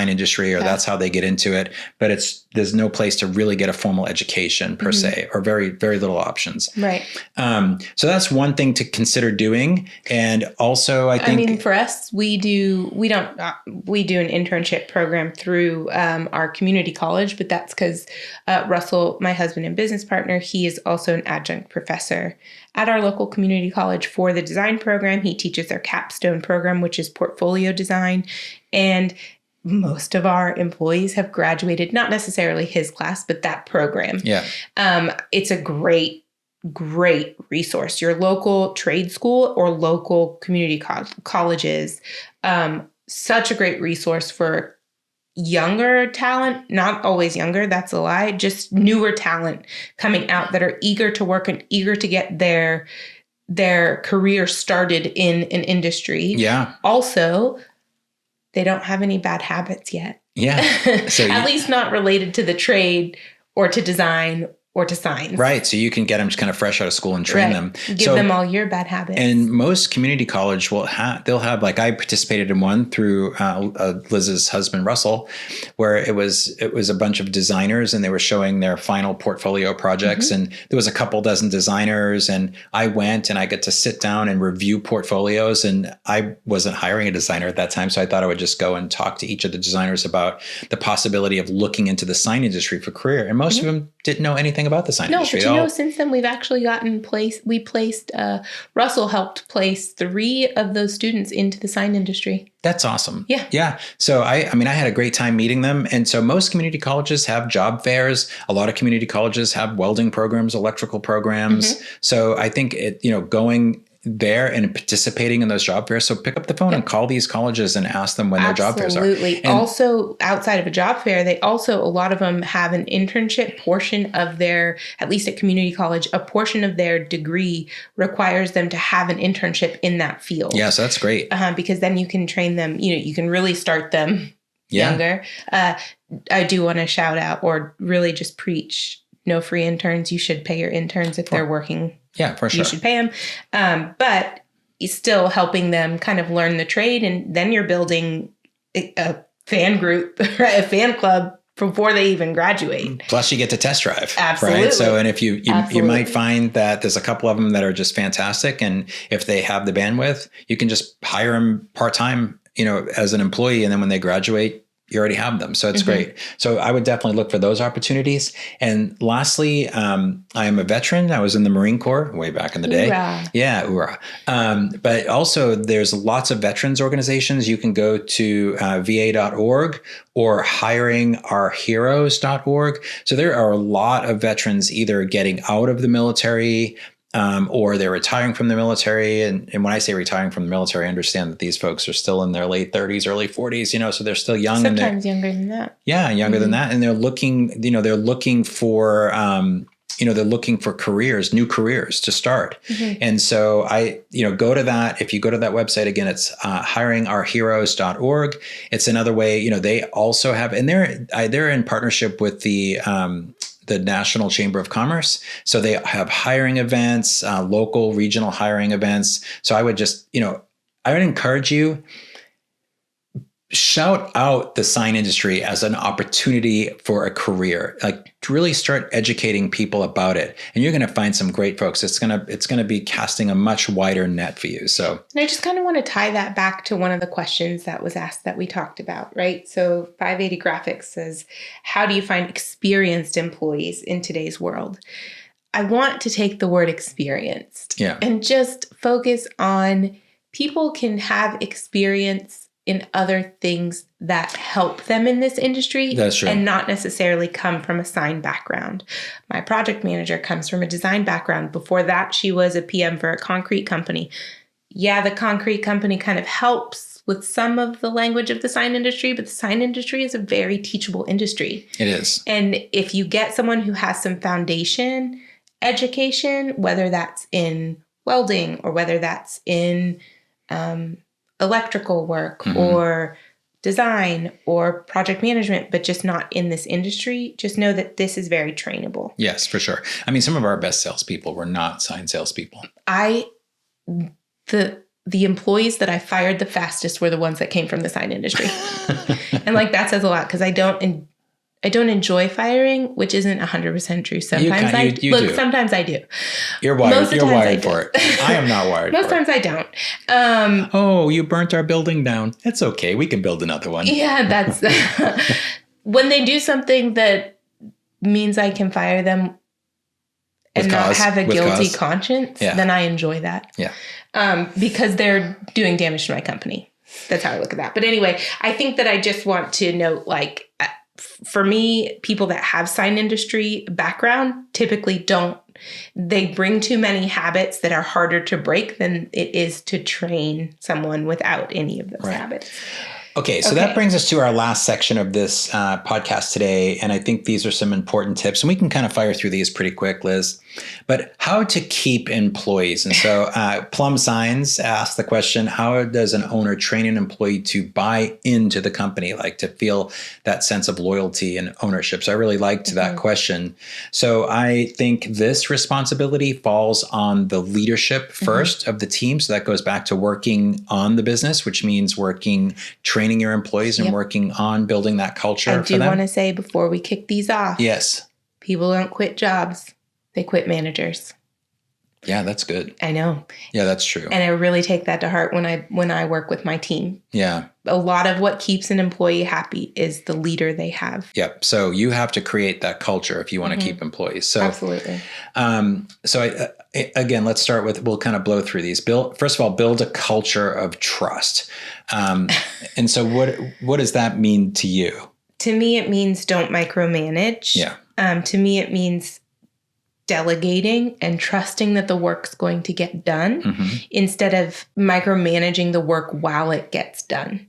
industry or that's how they get into it, but there's no place to really get a formal education per se, or very, very little options. Right. So that's one thing to consider doing. And also I think for us, we do an internship program through our community college, but that's because Russell, my husband and business partner, he is also an adjunct professor at our local community college for the design program. He teaches their capstone program, which is portfolio design. And most of our employees have graduated, not necessarily his class, but that program. Yeah. It's a great resource. Your local trade school or local community colleges, such a great resource for younger talent, not always younger, that's a lie, just newer talent coming out that are eager to work and eager to get their career started in an industry. Yeah. Also, they don't have any bad habits yet. Yeah. So at least not related to the trade or to design or to signs. Right. So you can get them just kind of fresh out of school and train them. Give them all your bad habits. And most community college they'll have, like I participated in one through Liz's husband, Russell, where it was a bunch of designers and they were showing their final portfolio projects. And there was a couple dozen designers and I went and I got to sit down and review portfolios, and I wasn't hiring a designer at that time. So I thought I would just go and talk to each of the designers about the possibility of looking into the sign industry for career. And most of them didn't know anything about the sign industry. No, but since then we've actually Russell helped place 3 of those students into the sign industry. That's awesome. Yeah. Yeah. So I had a great time meeting them. And so most community colleges have job fairs. A lot of community colleges have welding programs, electrical programs. So I think going there. there and participating in those job fairs. So pick up the phone and call these colleges and ask them when their job fairs are. Absolutely. Also, outside of a job fair, a lot of them have an internship portion of their, at least at community college, a portion of their degree requires them to have an internship in that field. Yes, that's great. Because then you can train them, you can really start them younger. I do want to shout out or really just preach no free interns. You should pay your interns if they're working. Yeah, for sure. You should pay them. But still helping them kind of learn the trade. And then you're building a fan group, right? A fan club before they even graduate. Plus you get to test drive. Absolutely. Right? So, and if you might find that there's a couple of them that are just fantastic. And if they have the bandwidth, you can just hire them part-time, as an employee. And then when they graduate, you already have them. So it's great. So I would definitely look for those opportunities. And lastly, I am a veteran. I was in the Marine Corps way back in the day. Hoorah. Yeah. Hoorah. But also there's lots of veterans organizations. You can go to va.org or hiringourheroes.org. So there are a lot of veterans either getting out of the military, or they're retiring from the military. And when I say retiring from the military, I understand that these folks are still in their late 30s, early 40s, so they're still young. Sometimes younger than that. Yeah, younger than that. And they're looking, they're looking for, they're looking for careers, new careers to start. And so I, go to that. If you go to that website, again, it's hiringourheroes.org. It's another way, they also have, and they're in partnership with the National Chamber of Commerce. So they have hiring events, local, regional hiring events. So I would just, I would encourage you, shout out the sign industry as an opportunity for a career, like to really start educating people about it. And you're going to find some great folks. It's going to be casting a much wider net for you. So and I just kind of want to tie that back to one of the questions that was asked that we talked about, right? So 580 Graphics says, how do you find experienced employees in today's world? I want to take the word experienced and just focus on people can have experience in other things that help them in this industry. That's true. And not necessarily come from a sign background. My project manager comes from a design background. Before that, she was a PM for a concrete company. Yeah, the concrete company kind of helps with some of the language of the sign industry, but the sign industry is a very teachable industry. It is. And if you get someone who has some foundation education, whether that's in welding or whether that's in electrical work or design or project management, but just not in this industry, just know that this is very trainable. Yes, for sure. I mean, some of our best salespeople were not sign salespeople. The employees that I fired the fastest were the ones that came from the sign industry. And that says a lot because I don't enjoy firing, which isn't 100% true. Sometimes do. Sometimes I do. You're wired. You're wired for it. I am not wired. Most times I don't. Oh, you burnt our building down. It's okay. We can build another one. Yeah, that's when they do something that means I can fire them and not have a guilty conscience. Then I enjoy that. Yeah. Because they're doing damage to my company. That's how I look at that. But anyway, I think that I just want to note, for me, people that have sign industry background typically they bring too many habits that are harder to break than it is to train someone without any of those habits. Okay, so that brings us to our last section of this podcast today. And I think these are some important tips. And we can kind of fire through these pretty quick, Liz. But how to keep employees. And so Plum Signs asked the question, how does an owner train an employee to buy into the company, to feel that sense of loyalty and ownership? So I really liked that question. So I think this responsibility falls on the leadership first of the team. So that goes back to working on the business, which means training your employees and working on building that culture for them. I do want to say before we kick these off. Yes. People don't quit jobs. They quit managers. Yeah, that's good. I know. Yeah, that's true. And I really take that to heart when I work with my team. Yeah. A lot of what keeps an employee happy is the leader they have. Yep. So you have to create that culture if you want to keep employees. So absolutely. Again, let's start with, we'll kind of blow through these. First of all, build a culture of trust. And so what does that mean to you? To me, it means don't micromanage. Yeah. To me, it means delegating and trusting that the work's going to get done instead of micromanaging the work while it gets done.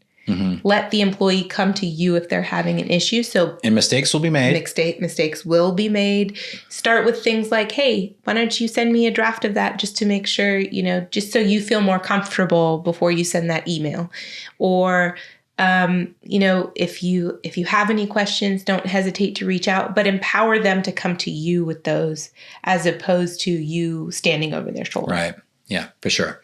Let the employee come to you if they're having an issue. And mistakes will be made. Mistakes will be made. Start with things like, hey, why don't you send me a draft of that just to make sure, just so you feel more comfortable before you send that email. Or, if you have any questions, don't hesitate to reach out, but empower them to come to you with those as opposed to you standing over their shoulder. Right. Yeah, for sure.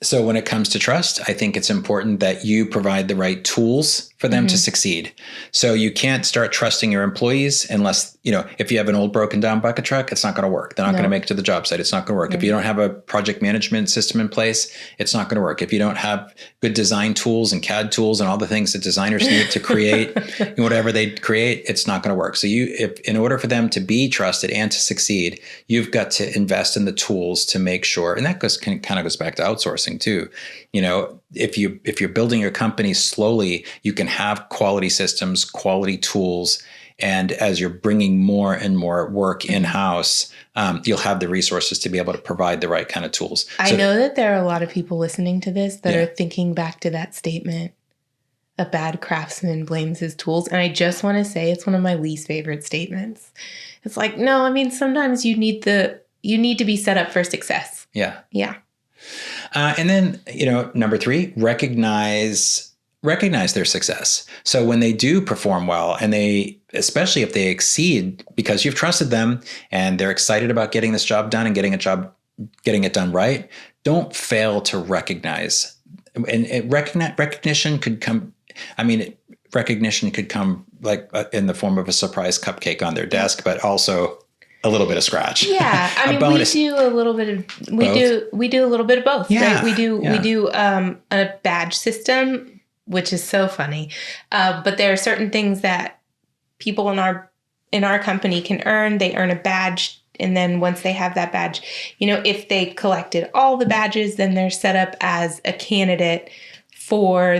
So when it comes to trust, I think it's important that you provide the right tools for them to succeed. So you can't start trusting your employees unless, if you have an old broken down bucket truck, it's not going to work. They're not going to make it to the job site. It's not going to work. If you don't have a project management system in place, it's not going to work. If you don't have good design tools and CAD tools and all the things that designers need to create whatever they create, it's not going to work. So if in order for them to be trusted and to succeed, you've got to invest in the tools to make sure, and that kind of goes back to outsourcing too. If you're building your company slowly, you can have quality systems, quality tools, and as you're bringing more and more work in-house, you'll have the resources to be able to provide the right kind of tools. I know that there are a lot of people listening to this that are thinking back to that statement, a bad craftsman blames his tools. And I just want to say it's one of my least favorite statements. It's like, no, sometimes you need to be set up for success. Yeah. Yeah. And then, number 3, recognize their success. So when they do perform well, and especially if they exceed because you've trusted them and they're excited about getting this job done and getting it done right, don't fail to recognize. And recognition could come. Recognition could come like in the form of a surprise cupcake on their desk, but also a little bit of scratch. Yeah, we do a little bit of we do a little bit of both. Yeah, right? We do a badge system, which is so funny. But there are certain things that people in our company can earn. They earn a badge, and then once they have that badge, if they collected all the badges, then they're set up as a candidate for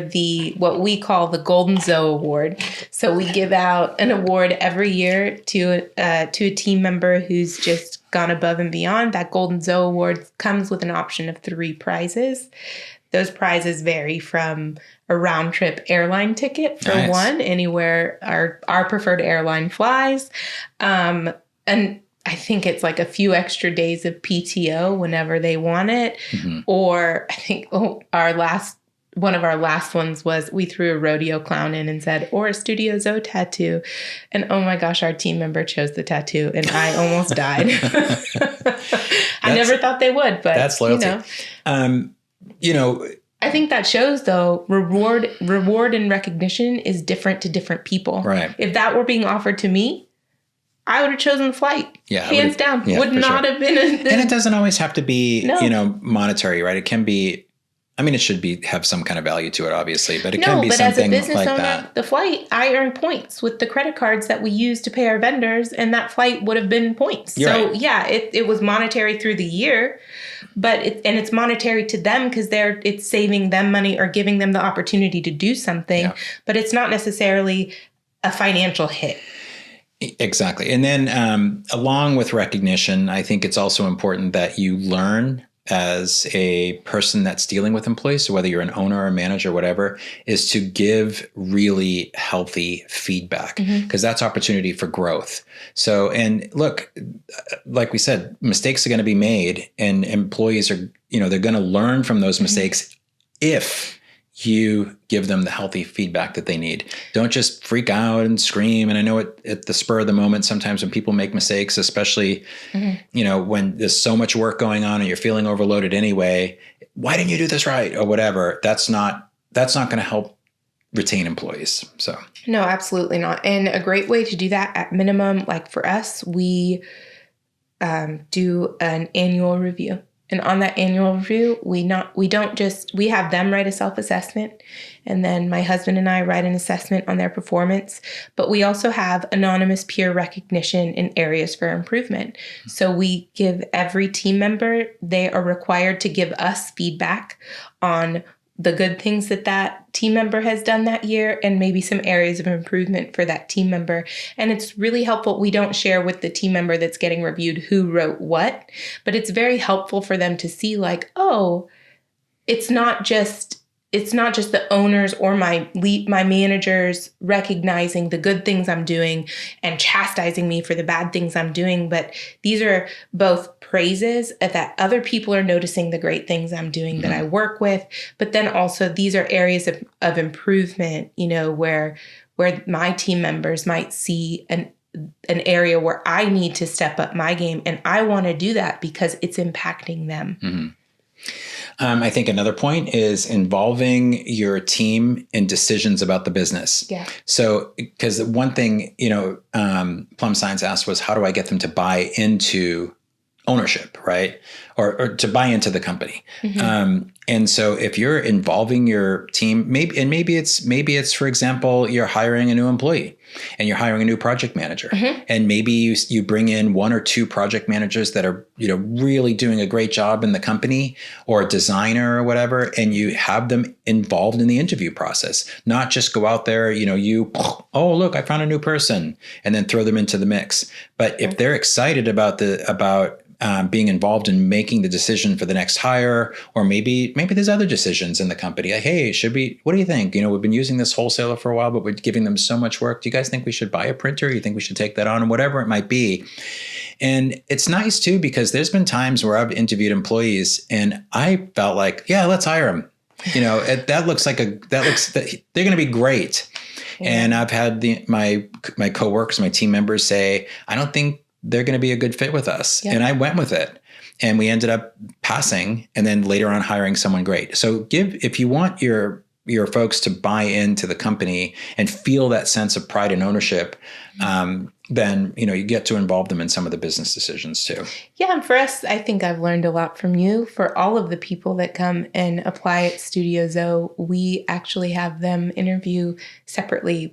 what we call the Golden Zoe Award. So we give out an award every year to a team member who's just gone above and beyond. That Golden Zoe Award comes with an option of 3 prizes. Those prizes vary from a round trip airline ticket for one, anywhere our preferred airline flies. And I think it's like a few extra days of PTO whenever they want it. Or I think one of our last ones was we threw a rodeo clown in and said, or a Studio Zoe tattoo. And oh my gosh, our team member chose the tattoo and I almost died. I never thought they would, but that's loyalty. I think that shows though, reward and recognition is different to different people. Right. If that were being offered to me, I would have chosen the flight. Yeah. Hands down. Would not have been. And it doesn't always have to be, monetary, right? It can be, it should have some kind of value to it, obviously, but it can be something like that. No, but as a business owner, the flight, I earn points with the credit cards that we use to pay our vendors, and that flight would have been points. It was monetary through the year, but it's monetary to them because it's saving them money or giving them the opportunity to do something, but it's not necessarily a financial hit. Exactly. And then along with recognition, I think it's also important that you learn as a person that's dealing with employees, so whether you're an owner or a manager or whatever, is to give really healthy feedback because that's opportunity for growth. So, and look, like we said, mistakes are going to be made and employees are, they're going to learn from those mistakes if you give them the healthy feedback that they need. Don't just freak out and scream. And I know at the spur of the moment, sometimes when people make mistakes, especially, when there's so much work going on and you're feeling overloaded anyway, why didn't you do this right? Or whatever. That's not going to help retain employees. So no, absolutely not. And a great way to do that at minimum, like for us, we do an annual review. And on that annual review, we have them write a self-assessment, and then my husband and I write an assessment on their performance. But we also have anonymous peer recognition in areas for improvement. So we give every team member, they are required to give us feedback on the good things that team member has done that year and maybe some areas of improvement for that team member. And it's really helpful. We don't share with the team member that's getting reviewed who wrote what, but it's very helpful for them to see like, oh, it's not just the owners or my managers recognizing the good things I'm doing and chastising me for the bad things I'm doing, but these are both praises that other people are noticing the great things I'm doing that I work with, but then also these are areas of improvement, where my team members might see an area where I need to step up my game, and I want to do that because it's impacting them. Mm-hmm. I think another point is involving your team in decisions about the business. Yeah. So, because one thing, Plum Signs asked was, how do I get them to buy into ownership, right? Or to buy into the company. Mm-hmm. And so if you're involving your team, maybe it's, for example, you're hiring a new employee and you're hiring a new project manager. Mm-hmm. And maybe you bring in one or two project managers that are, really doing a great job in the company, or a designer or whatever, and you have them involved in the interview process, not just go out there, oh, look, I found a new person, and then throw them into the mix. But if they're excited about being involved in making the decision for the next hire, or maybe there's other decisions in the company. Like, hey, what do you think? We've been using this wholesaler for a while, but we're giving them so much work. Do you guys think we should buy a printer? You think we should take that on? And whatever it might be. And it's nice too, because there's been times where I've interviewed employees and I felt like, yeah, let's hire them. They're going to be great. Yeah. And I've had my coworkers, my team members say, I don't think they're going to be a good fit with us. Yep. And I went with it, and we ended up passing, and then later on hiring someone great. So if you want your folks to buy into the company and feel that sense of pride and ownership, then, you get to involve them in some of the business decisions too. Yeah. And for us, I think I've learned a lot from you. For all of the people that come and apply at Studio Zoe, we actually have them interview separately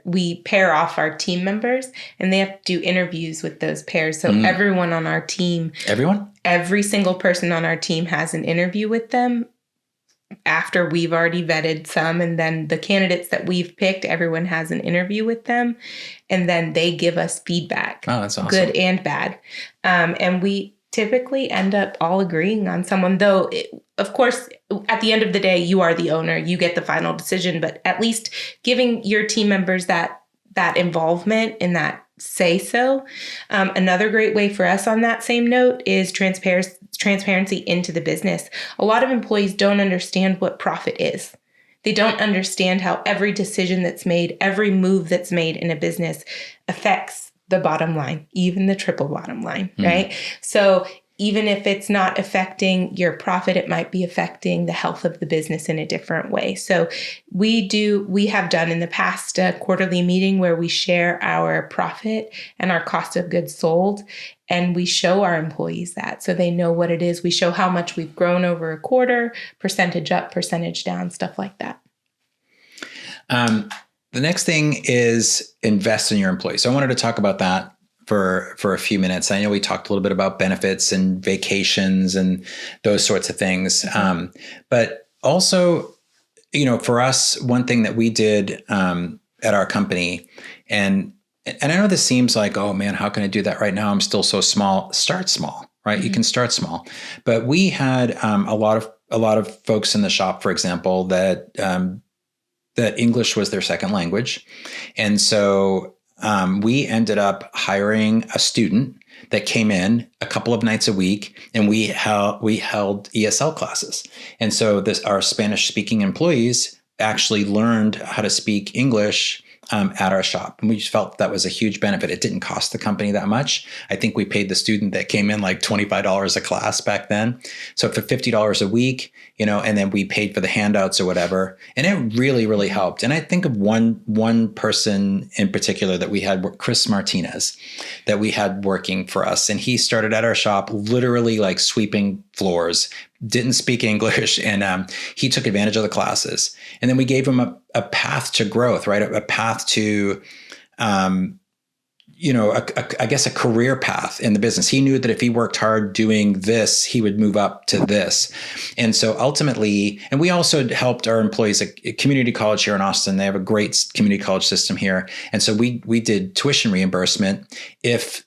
we pair off our team members, and they have to do interviews with those pairs. So everyone on our team, every single person on our team has an interview with them after we've already vetted some. And then the candidates that we've picked, everyone has an interview with them, and then they give us feedback. Oh, that's awesome. Good and bad. And we typically end up all agreeing on someone, though, of course, at the end of the day, you are the owner, you get the final decision, but at least giving your team members that involvement and that say so. Another great way for us on that same note is transparency into the business. A lot of employees don't understand what profit is. They don't understand how every decision that's made, every move that's made in a business affects the bottom line, even the triple bottom line, right? So even if it's not affecting your profit, it might be affecting the health of the business in a different way. So we have done in the past a quarterly meeting where we share our profit and our cost of goods sold, and we show our employees that so they know what it is. We show how much we've grown over a quarter, percentage up, percentage down, stuff like that. The next thing is invest in your employees. So I wanted to talk about that for a few minutes. I know we talked a little bit about benefits and vacations and those sorts of things. But also, for us, one thing that we did at our company, and I know this seems like, oh man, how can I do that right now? I'm still so small. Start small, right? You can start small. But we had a lot of folks in the shop, for example, that English was their second language. And so we ended up hiring a student that came in a couple of nights a week, and we held ESL classes. And so our Spanish speaking employees actually learned how to speak English at our shop. And we just felt that was a huge benefit. It didn't cost the company that much. I think we paid the student that came in like $25 a class back then. So for $50 a week, and then we paid for the handouts or whatever. And it really, really helped. And I think of one person in particular that we had, Chris Martinez, that we had working for us. And he started at our shop literally like sweeping floors, didn't speak English, and he took advantage of the classes. And then we gave him a path to growth, right? A path to I guess a career path in the business. He knew that if he worked hard doing this, he would move up to this. And so ultimately, and we also helped our employees at community college here in Austin. They have a great community college system here. And so we did tuition reimbursement if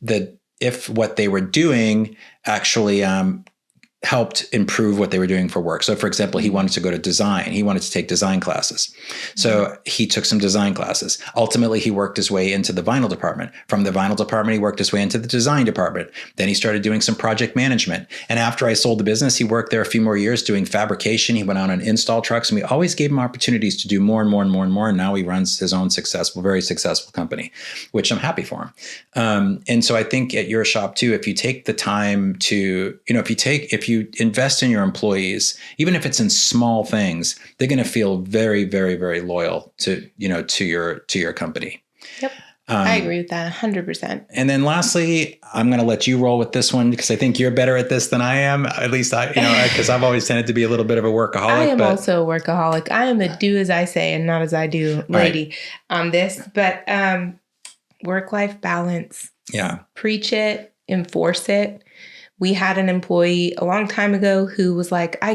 what they were doing actually helped improve what they were doing for work. So for example, he wanted to go to design. He wanted to take design classes. So he took some design classes. Ultimately, he worked his way into the vinyl department. From the vinyl department, he worked his way into the design department. Then he started doing some project management. And after I sold the business, he worked there a few more years doing fabrication. He went on and install trucks, and we always gave him opportunities to do more and more and more and more. And now he runs his own very successful company, which I'm happy for him. And so I think at your shop too, if you take the time to, if you invest in your employees, even if it's in small things, they're going to feel very, very, very loyal to your company. Yep. I agree with that 100%. And then lastly, I'm going to let you roll with this one because I think you're better at this than I am. At least because I've always tended to be a little bit of a workaholic. I am also a workaholic. I am a do as I say and not as I do lady on this, but work-life balance. Yeah. Preach it, enforce it. We had an employee a long time ago who was like, I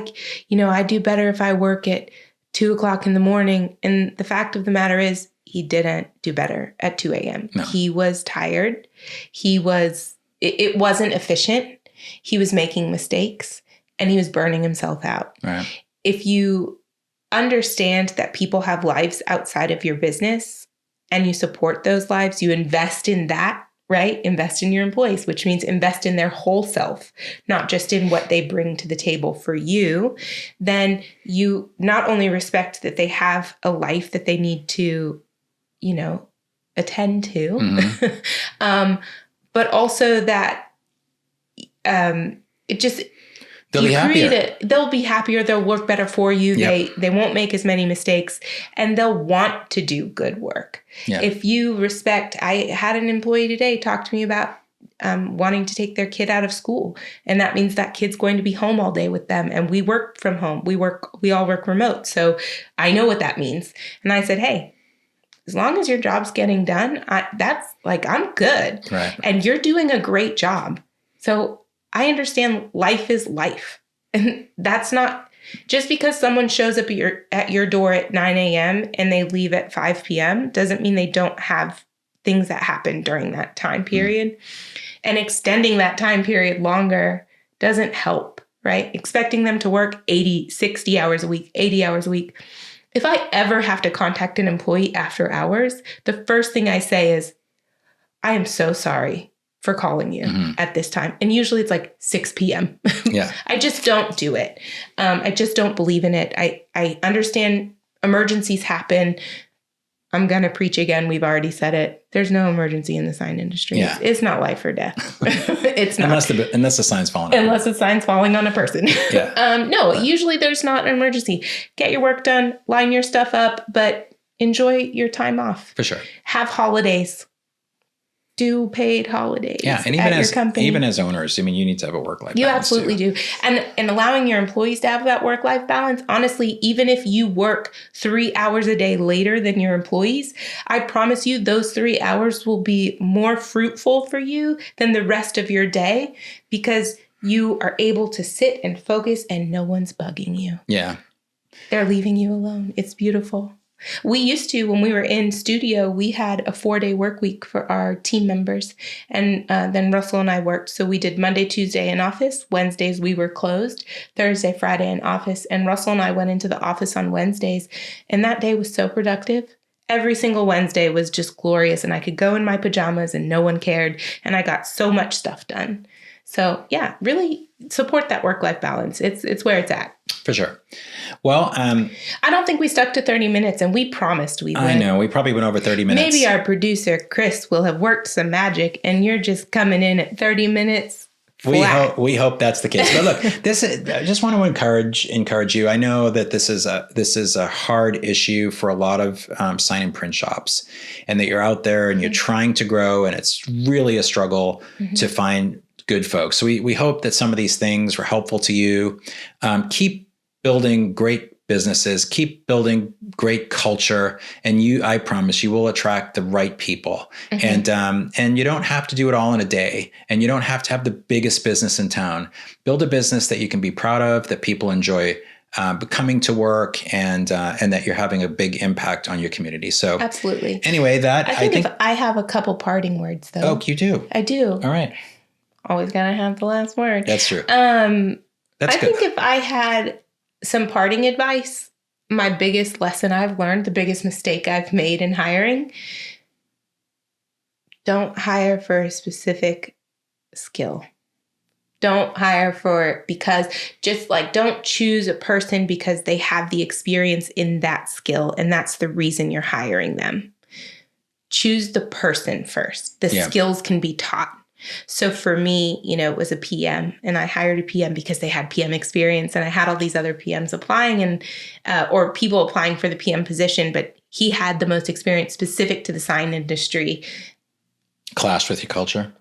do better if I work at 2:00 in the morning. And the fact of the matter is he didn't do better at 2 a.m. No. He was tired. It wasn't efficient. He was making mistakes and he was burning himself out. Right. If you understand that people have lives outside of your business and you support those lives, you invest in that. Right? Invest in your employees, which means invest in their whole self, not just in what they bring to the table for you. Then you not only respect that they have a life that they need to, attend to, mm-hmm. But also that they'll be happier. They'll be happier. They'll work better for you. Yep. They won't make as many mistakes and they'll want to do good work. Yep. If you respect, I had an employee today talk to me about wanting to take their kid out of school. And that means that kid's going to be home all day with them. And we work from home. We all work remote. So I know what that means. And I said, hey, as long as your job's getting done, I'm good. Right. And you're doing a great job. So I understand life is life. And that's not just because someone shows up at your door at 9 a.m. and they leave at 5 p.m. doesn't mean they don't have things that happen during that time period. Mm. And extending that time period longer doesn't help, right? Expecting them to work 80, 60 hours a week, 80 hours a week. If I ever have to contact an employee after hours, the first thing I say is, I am so sorry for calling you at this time. And usually it's like 6 p.m. Yeah. I just don't do it. I just don't believe in it. I understand emergencies happen. I'm going to preach again. We've already said it. There's no emergency in the sign industry. Yeah. It's not life or death. It's not. Unless the sign's falling on. Unless the sign's falling on a person. Yeah. Usually there's not an emergency. Get your work done, line your stuff up, but enjoy your time off. For sure. Have holidays. Do paid holidays. Yeah, and even as owners, you need to have a work-life balance. You absolutely do. And allowing your employees to have that work-life balance, honestly, even if you work 3 hours a day later than your employees, I promise you those 3 hours will be more fruitful for you than the rest of your day because you are able to sit and focus and no one's bugging you. Yeah. They're leaving you alone. It's beautiful. We used to, when we were in studio, we had a 4-day work week for our team members. And then Russell and I worked. So we did Monday, Tuesday in office. Wednesdays we were closed. Thursday, Friday in office. And Russell and I went into the office on Wednesdays. And that day was so productive. Every single Wednesday was just glorious. And I could go in my pajamas and no one cared. And I got so much stuff done. So yeah, really support that work-life balance. It's where it's at. For sure. Well, I don't think we stuck to 30 minutes and we promised we would. I know. We probably went over 30 minutes. Maybe our producer, Chris, will have worked some magic and you're just coming in at 30 minutes flat. We hope that's the case. But look, I just want to encourage you. I know that this is a hard issue for a lot of sign and print shops and that you're out there and you're trying to grow and it's really a struggle to find good folks. So we hope that some of these things were helpful to you. Keep building great businesses, keep building great culture, and I promise you will attract the right people. And you don't have to do it all in a day, and you don't have to have the biggest business in town. Build a business that you can be proud of, that people enjoy coming to work, and that you're having a big impact on your community. So absolutely. Anyway, I think if I have a couple parting words though. Oh, you do? I do. All right. Always gotta have the last word. That's true. I think if I had some parting advice, my biggest lesson I've learned, the biggest mistake I've made in hiring, don't hire for a specific skill. Don't hire don't choose a person because they have the experience in that skill, and that's the reason you're hiring them. Choose the person first. The skills can be taught. So for me, it was a PM, and I hired a PM because they had PM experience, and I had all these other PMs applying or people applying for the PM position, but he had the most experience specific to the sign industry. Clashed with your culture?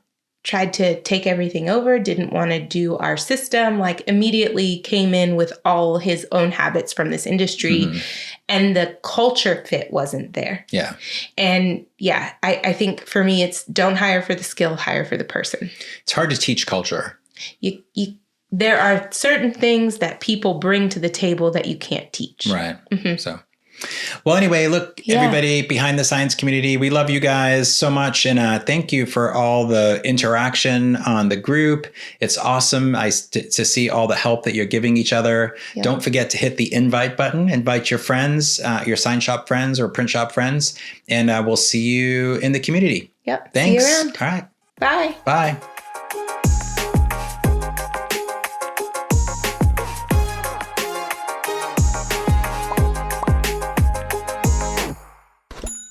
Tried to take everything over, didn't want to do our system, immediately came in with all his own habits from this industry, and the culture fit wasn't there. Yeah. And I think for me, it's don't hire for the skill, hire for the person. It's hard to teach culture. There are certain things that people bring to the table that you can't teach. Right. So. Well, anyway, look, everybody behind the signs community, we love you guys so much. And thank you for all the interaction on the group. It's awesome to see all the help that you're giving each other. Yeah. Don't forget to hit the invite button. Invite your friends, your sign shop friends or print shop friends. And we'll see you in the community. Yep. Thanks. See you around. All right. Bye. Bye.